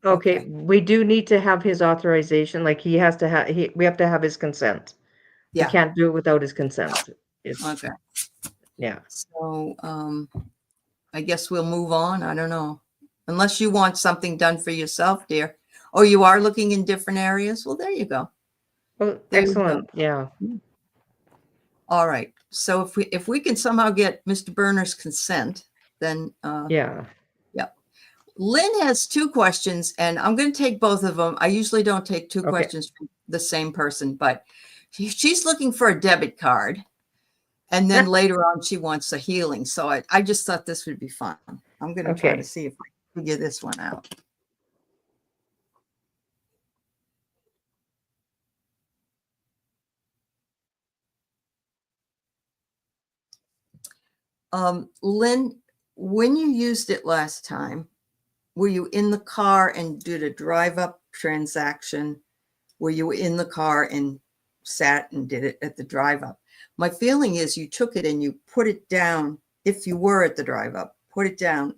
okay. We do need to have his authorization. Like he has to have, we have to have his consent. Yeah. We can't do it without his consent. Okay. Yeah. So I guess we'll move on. I don't know. Unless you want something done for yourself, dear. Oh, you are looking in different areas? Well, there you go. Well, excellent. Yeah. All right. So if we can somehow get Mr. Berner's consent, then yeah. Lynn has 2 questions, and I'm going to take both of them. I usually don't take 2 questions from the same person, but she's looking for a debit card, and then later on she wants a healing. So I just thought this would be fun. I'm going to try to see if I can figure this one out. Lynn, when you used it last time, were you in the car and did a drive-up transaction? Were you in the car and sat and did it at the drive-up? My feeling is you took it and you put it down, if you were at the drive-up, put it down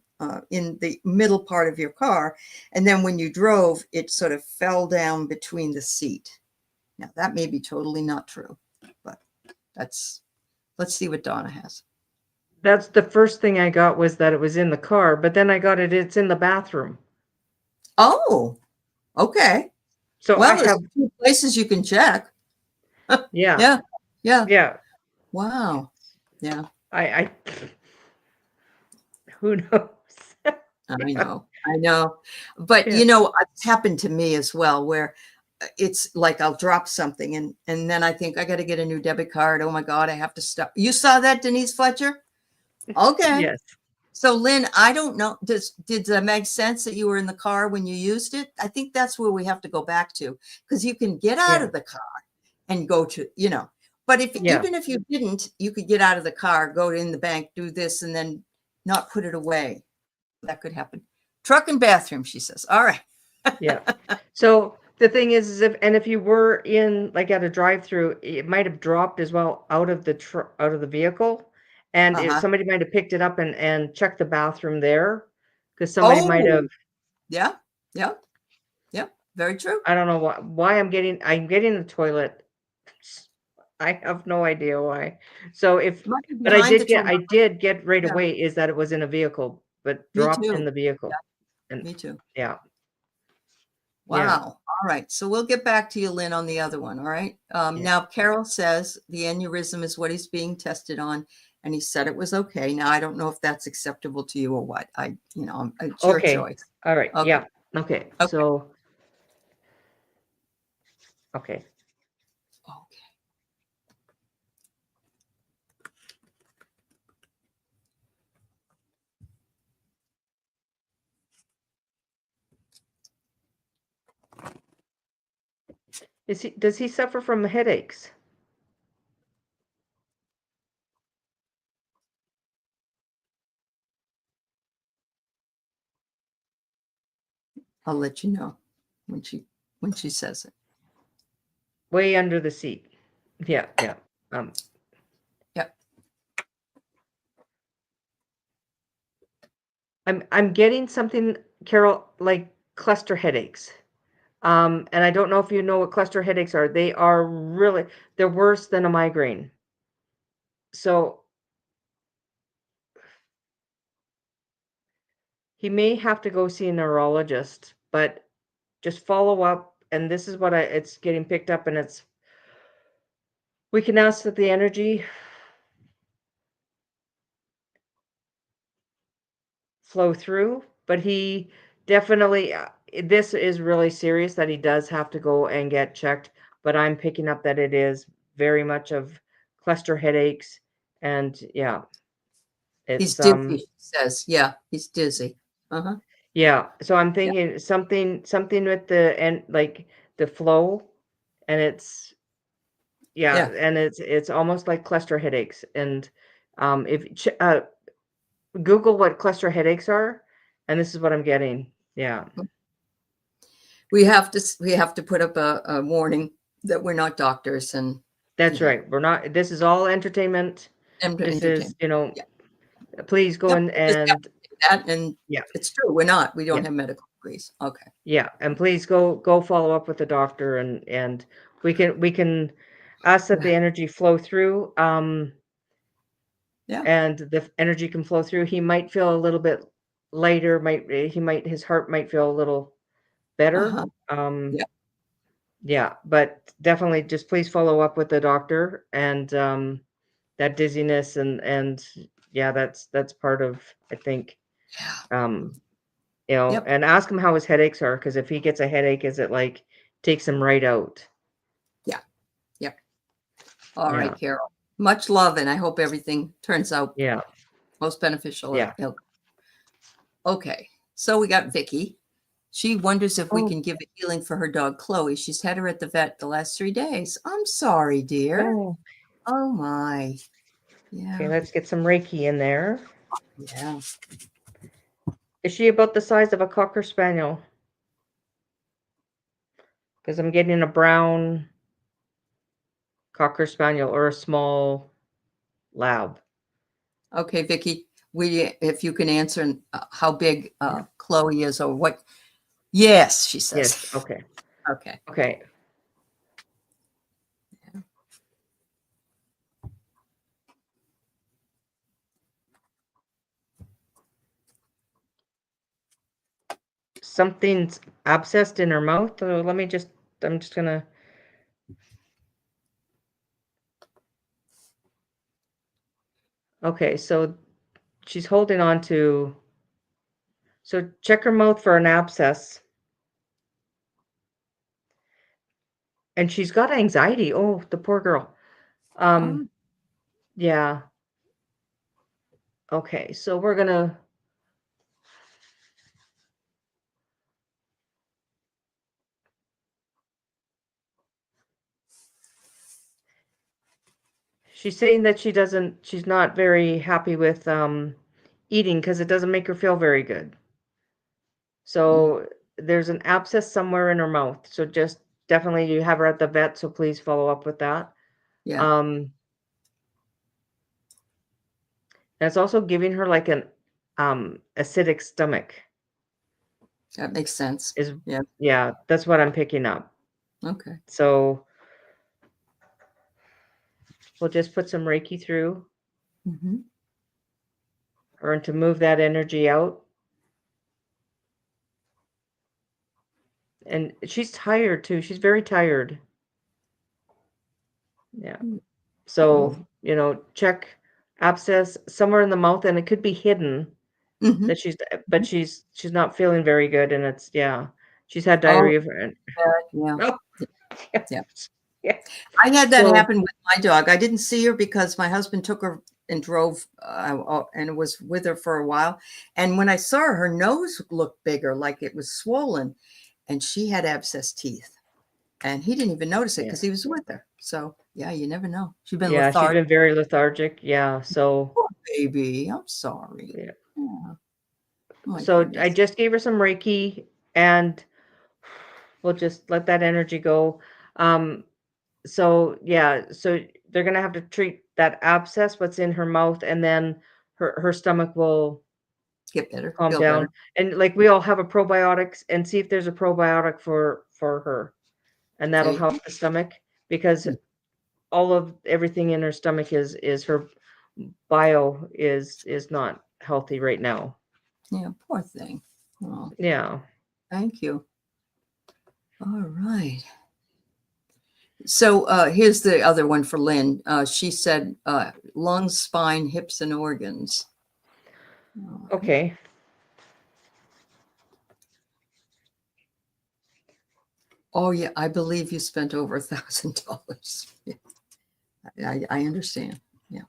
in the middle part of your car. And then when you drove, it sort of fell down between the seat. Now, that may be totally not true, but let's see what Donna has. That's the first thing I got, was that it was in the car, but then I got it's in the bathroom. Oh, okay. So well, I have 2 places you can check. Yeah. Wow. Yeah. I who knows? I know. I know. But Yeah. you know, it's happened to me as well, where it's like I'll drop something and then I think I got to get a new debit card. Oh my God, I have to stop. You saw that, Denise Fletcher? Okay. Yes. So Lynn, I don't know. Did that make sense that you were in the car when you used it? I think that's where we have to go back to, because you can get out Yeah. of the car and go to, but if Yeah. even if you didn't, you could get out of the car, go in the bank, do this, and then not put it away. That could happen. Truck and bathroom, she says. All right. Yeah. So the thing is if you were in like at a drive-through, it might have dropped as well out of the vehicle, and Uh-huh. somebody might have picked it up and checked the bathroom there, because somebody might have. Oh, yeah. Yeah. Yeah. Very true. I don't know why I'm getting the toilet. I have no idea why. So Might be but I behind the did get toilet. I did get right Yeah. away is that it was in a vehicle, but Me dropped in too. the vehicle. Yeah. And Me too. yeah, yeah. Wow. All right. So we'll get back to you, Lynn, on the other one. All right. Yeah. Now, Carol says the aneurysm is what he's being tested on, and he said it was okay. Now, I don't know if that's acceptable to you or what. It's your Okay. choice. All right. Okay. Yeah. Okay. Okay. So okay. Okay. Does he suffer from headaches? I'll let you know when she says it. Way under the seat. Yeah, yeah. Um, Yep. I'm getting something, Carol, like cluster headaches. And I don't know if you know what cluster headaches are. They're worse than a migraine. So he may have to go see a neurologist, but just follow up. And this is what it's getting picked up, and we can ask that the energy flow through, but he definitely, this is really serious that he does have to go and get checked, but I'm picking up that it is very much of cluster headaches, and yeah, He's it's dizzy, she says. Yeah, he's dizzy. Uh-huh. yeah, so I'm Yeah. thinking something with the and like the flow, and it's yeah, Yeah. and it's almost like cluster headaches, and if Google what cluster headaches are, and this is what I'm getting. Yeah. We have to put up a warning that we're not doctors and That's right. We're not, this is all entertainment. This is, entertain. Yeah. please go Yep. in We just have and to say that, and yeah, it's true. We're not. We yeah, don't have medical degrees. Okay. yeah. And please go follow up with the doctor, and we can ask that Yeah. the energy flow through, Yeah. and the energy can flow through. He might feel a little bit lighter, his heart might feel a little better. Uh-huh. Yeah. Yeah, but definitely just please follow up with the doctor, and that dizziness, and yeah, that's part of, I think, Yeah. um Yep. and ask him how his headaches are, because if he gets a headache, is it like takes him right out? Yeah. Yep. All Yeah, right, Carol. Much love, and I hope everything turns out yeah, most beneficial. yeah. Okay. So we got Vicky. She wonders if we Oh, can give a healing for her dog, Chloe. She's had her at the vet the last 3 days. I'm sorry, dear. oh, Oh my. okay, Yeah. let's get some Reiki in there. Yeah. Is she about the size of a Cocker Spaniel? Because I'm getting a brown Cocker Spaniel or a small Lab. Okay, Vicky, if you can answer how big Yeah. Chloe is or what. Yes, she says. Yes, okay, Okay. okay. Something's abscessed in her mouth. So I'm just gonna. Okay, so she's holding on to So check her mouth for an abscess. And she's got anxiety. Oh, the poor girl. Oh, Yeah. Okay, so we're gonna. She's saying that she's not very happy with eating because it doesn't make her feel very good. So there's an abscess somewhere in her mouth. So just definitely you have her at the vet, so please follow up with that. yeah, And it's also giving her like an acidic stomach. that makes sense. Is Yeah. Yeah, that's what I'm picking up. Okay. So we'll just put some Reiki through her and to move that energy out. And she's tired too. She's very tired. Yeah. So, check abscess somewhere in the mouth, and it could be hidden Mm-hmm. that but she's not feeling very good, and she's had Oh, diarrhea. yeah. Oh, Yeah. yeah. I had that So, happen with my dog. I didn't see her because my husband took her and drove and was with her for a while. And when I saw her, her nose looked bigger, like it was swollen, and she had abscess teeth. And he didn't even notice it yeah. because he was with her. So, yeah, you never know. She's been Yeah, she's lethargic. been very lethargic. Yeah. So, Poor baby. I'm sorry. yeah. Yeah. My So I goodness. just gave her some Reiki, and we'll just let that energy go. So yeah, so they're gonna have to treat that abscess, what's in her mouth, and then her stomach will Get better. calm Feel down. better. And like we all have a probiotics, and see if there's a probiotic for her, and that'll There you help go. the stomach, because all of everything in her stomach is her bio is not healthy right now. Yeah, poor thing. Oh, Yeah. thank you. All right. So here's the other one for Lynn. She said lungs, spine, hips, and organs. Okay. Oh, yeah. I believe you spent over $1,000. Yeah, I understand. Yeah.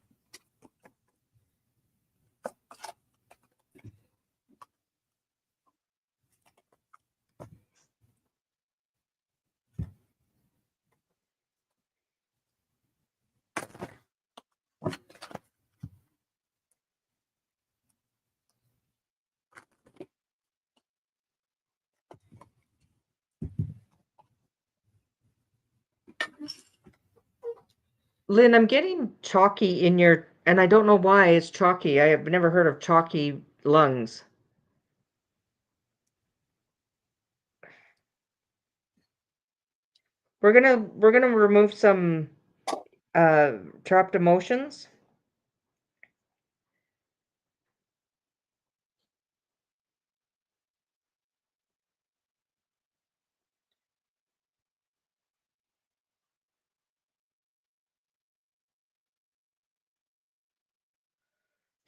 Lynn, I'm getting chalky in your, and I don't know why it's chalky. I have never heard of chalky lungs. We're gonna remove some trapped emotions.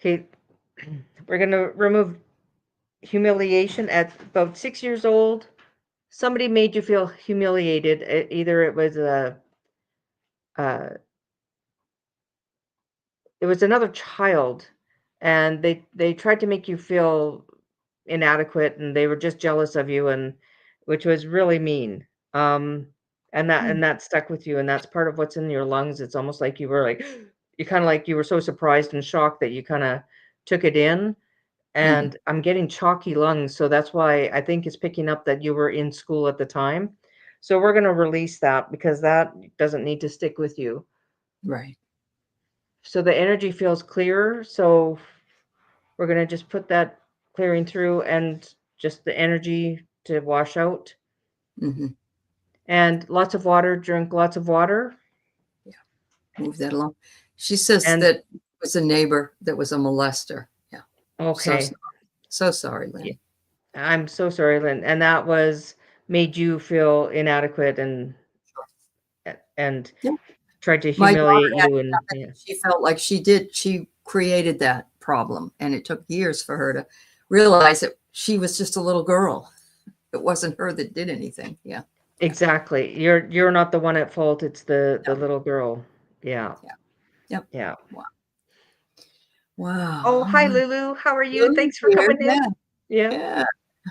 Okay, we're gonna remove humiliation. At about 6 years old, somebody made you feel humiliated. Either uh, it was another child, and they tried to make you feel inadequate, and they were just jealous of you, and which was really mean. Um, and that stuck with you, and that's part of what's in your lungs. It's almost like you were like, you kind of like you were so surprised and shocked that you kind of took it in. Mm-hmm. And I'm getting chalky lungs, so that's why I think it's picking up that you were in school at the time. So we're going to release that, because that doesn't need to stick with you. Right. So the energy feels clearer. So we're going to just put that clearing through, and just the energy to wash out. Mm-hmm. And lots of water, drink lots of water. Yeah. Move that along. She says And that it was a neighbor that was a molester. Yeah. So okay. sorry. So sorry, Yeah, Lynn. I'm so sorry, Lynn. And that was made you feel inadequate, and Yeah. tried to My daughter humiliate had you. And nothing. yeah. She felt like she created that problem. And it took years for her to realize that she was just a little girl. It wasn't her that did anything. Yeah. Exactly. You're not the one at fault. It's the Yeah. little girl. Yeah. Yeah. Yep. Yeah. Wow. Wow. Oh, All hi right. Lulu. How are you? Lily's Thanks for here. coming in. Yeah. Yeah.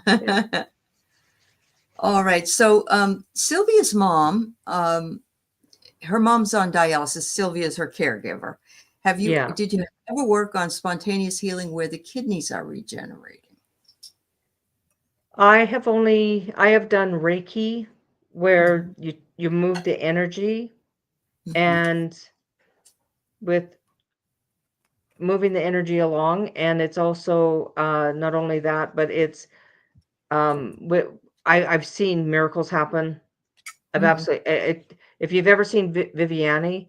Yeah. Yeah. All right. So Sylvia's mom, her mom's on dialysis. Sylvia's her caregiver. Yeah. Did you ever work on spontaneous healing where the kidneys are regenerating? I have done Reiki where you move the energy, Mhm. and with moving the energy along, and it's also not only that, but it's I've seen miracles happen. I've Mhm. absolutely if you've ever seen Viviani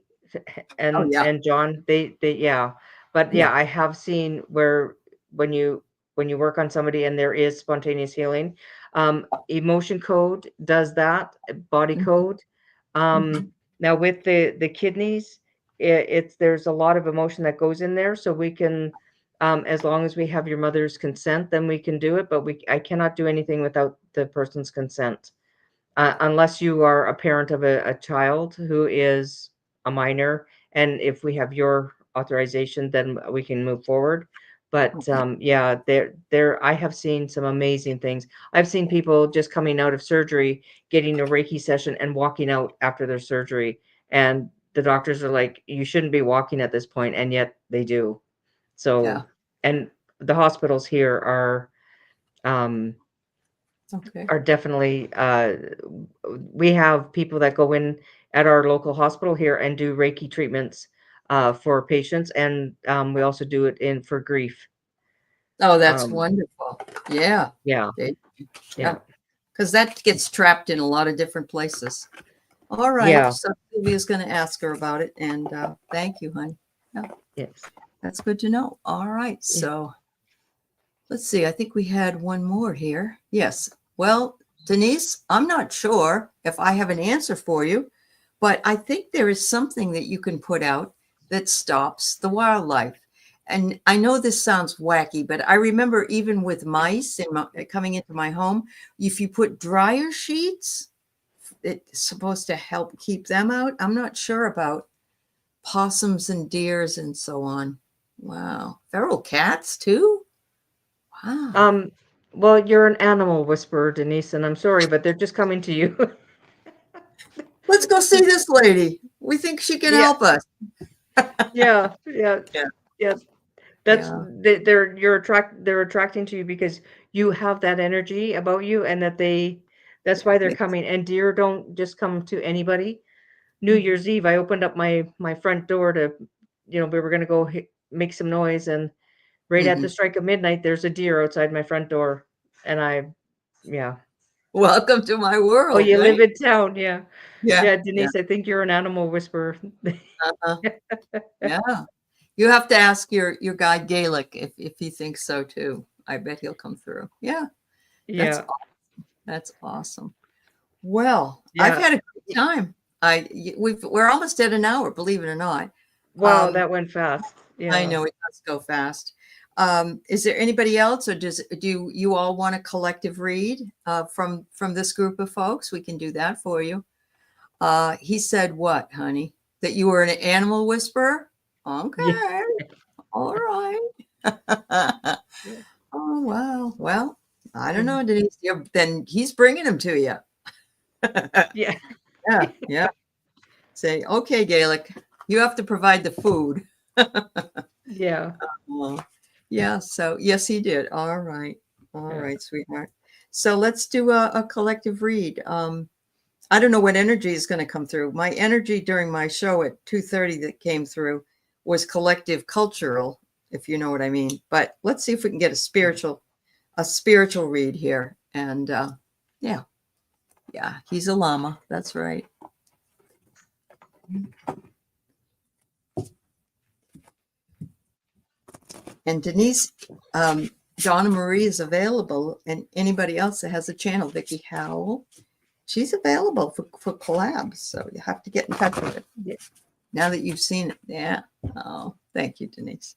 Oh yeah. and John, they yeah. But Yeah. yeah, I have seen where when you work on somebody and there is spontaneous healing. Emotion code does that, body Mhm. code. Mhm. Now with the kidneys, it's there's a lot of emotion that goes in there, so we can as long as we have your mother's consent, then we can do it, but I cannot do anything without the person's consent. Unless you are a parent of a child who is a minor, and if we have your authorization, then we can move forward. But Okay. yeah, there I have seen some amazing things. I've seen people just coming out of surgery, getting a Reiki session and walking out after their surgery, and the doctors are like, "You shouldn't be walking at this point," and yet they do. Yeah. So, and the hospitals here um, Okay. are definitely we have people that go in at our local hospital here and do Reiki treatments for patients, and we also do it in for grief. Oh, that's Um, wonderful. Yeah. yeah, They- yeah, yeah. Because that gets trapped in a lot of different places. All right. yeah, So Sylvia's going to ask her about it. And thank you, honey. Yeah, yes, that's good to know. All right. yeah. So let's see. I think we had one more here. Yes. Well, Denise, I'm not sure if I have an answer for you, but I think there is something that you can put out that stops the wildlife. And I know this sounds wacky, but I remember even with mice coming into my home, if you put dryer sheets, it's supposed to help keep them out. I'm not sure about possums and deers and so on. Wow. Feral cats too? Wow. Um, well, you're an animal whisperer, Denise, and I'm sorry, but they're just coming to you. Let's go see this lady. We think she can Yeah, help us. yeah, yeah, Yeah. yeah. Yeah. They're attracting to you because you have that energy about you, and that's why they're Makes- coming. And deer don't just come to anybody. New Mhm. Year's Eve, I opened up my front door to, we were gonna go make some noise, and right at the Mhm. strike of midnight, there's a deer outside my front door, and yeah. Welcome to my Oh, world, you live right? in town, yeah, Yeah. yeah, Yeah. Denise. I think you're an animal whisperer. Uh-huh. Yeah. You have to ask your guy Gaelic if he thinks so too. I bet he'll come through. Yeah. That's Yeah, that's awesome. Well, I've yeah. had a great time. We're almost at an hour, believe it or not. Wow, Um, that went fast. I Yeah. know it does go fast. Is there anybody else, or do you all want a collective read from this group of folks? We can do that for you. He said what, honey? That you were an animal whisperer? Yeah. Okay, all right. Yeah. Oh wow. Well, I don't Mhm. know, Denise. Then he's bringing them to you. Yeah. Yeah, yeah. Say, okay, Gaelic, you have to provide the food. Yeah. Oh, yeah, so yes, he did. All right. All Yeah. right, sweetheart. So let's do a collective read. I don't know what energy is going to come through. My energy during my show at 2:30 that came through was collective cultural, if you know what I mean. But let's see if we can get a spiritual read here. And yeah, yeah, he's a llama. That's right. And Denise, Donna Marie is available, and anybody else that has a channel, Vicky Howell, she's available for collabs. So you have to get in touch with her Yeah. now that you've seen it. Yeah. Oh, thank you, Denise.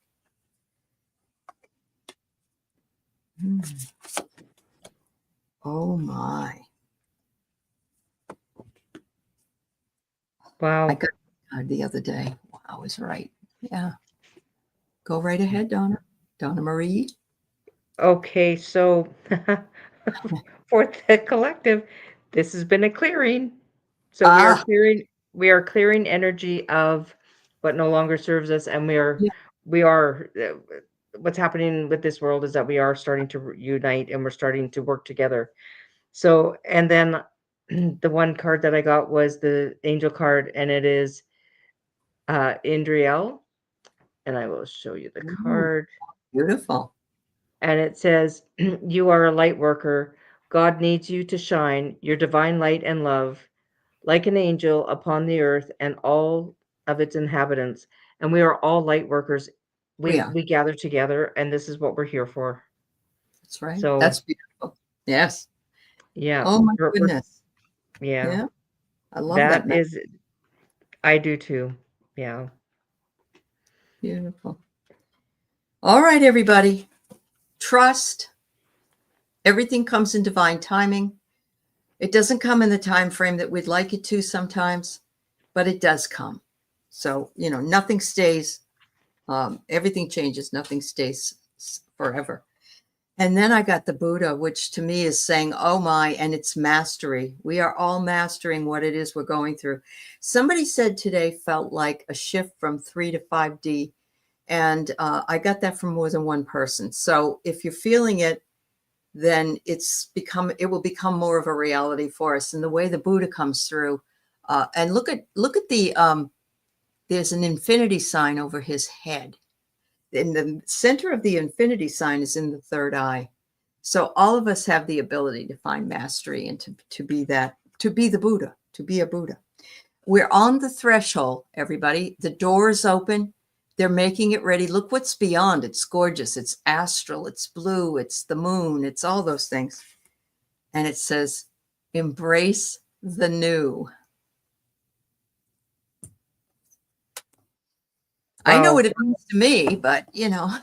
Hmm. Oh my. Wow. I got the other day. Wow, I was right. Yeah. Go right ahead, Donna Marie. Okay, so for the collective, this has been a clearing. So Ah, we are clearing energy of what no longer serves us, and yeah. we are what's happening with this world is that we are starting to unite and we're starting to work together. So, and then the one card that I got was the angel card, and it is Indriel, and I will show you the Ooh, card. beautiful. And it says, "You are a light worker. God needs you to shine your divine light and love like an angel upon the earth and all of its inhabitants." And we are all light workers. Yeah, We gather together, and this is what we're here for. that's right. So That's beautiful. Yes. yeah, Oh my goodness. yeah, Yeah. I love that that. is, I do too. Yeah. Beautiful. All right, everybody. Trust. Everything comes in divine timing. It doesn't come in the time frame that we'd like it to sometimes, but it does come. So, nothing stays. Everything changes. Nothing stays forever. And then I got the Buddha, which to me is saying, oh my, and it's mastery. We are all mastering what it is we're going through. Somebody said today felt like a shift from 3 to 5D. And I got that from more than one person. So if you're feeling it, then it will become more of a reality for us. And the way the Buddha comes through, and look at the, there's an infinity sign over his head. In the center of the infinity sign is in the third eye. So all of us have the ability to find mastery and to be the Buddha, to be a Buddha. We're on the threshold, everybody. The door is open. They're making it ready. Look what's beyond. It's gorgeous. It's astral. It's blue. It's the moon. It's all those things. And it says, embrace the new. I know Wow. what it means to me, but Yeah.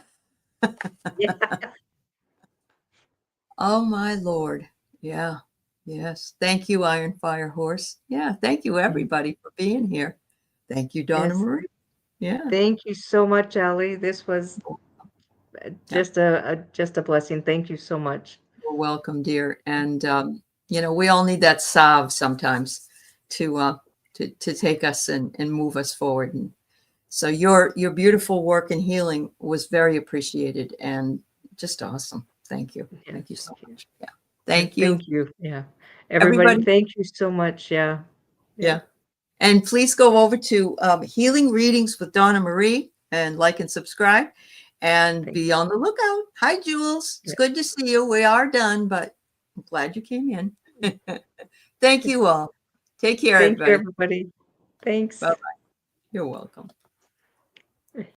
oh my Lord. Yeah. Yes. Thank you, Iron Fire Horse. Yeah. Thank you, everybody, for being here. Thank you, Donna Yes. Marie. Yeah. Thank you so much, Aley. This was Yeah. just a blessing. Thank you so much. You're welcome, dear. And we all need that salve sometimes to take us and move us forward. And so your beautiful work and healing was very appreciated and just awesome. Thank you. Yeah. Thank you so Thank you. much. Yeah. Yeah, Thank you, thank you. Yeah. Everybody, everybody. thank you so much. Yeah. Yeah. Yeah. And please go over to Healing Readings with Donna Marie and like and subscribe and Thank be on the lookout. Hi, Jules. It's you. good to see you. We are done, but I'm glad you came in. Thank you all. Take care, Thank you, everybody. everybody. Thanks. Bye-bye. You're welcome.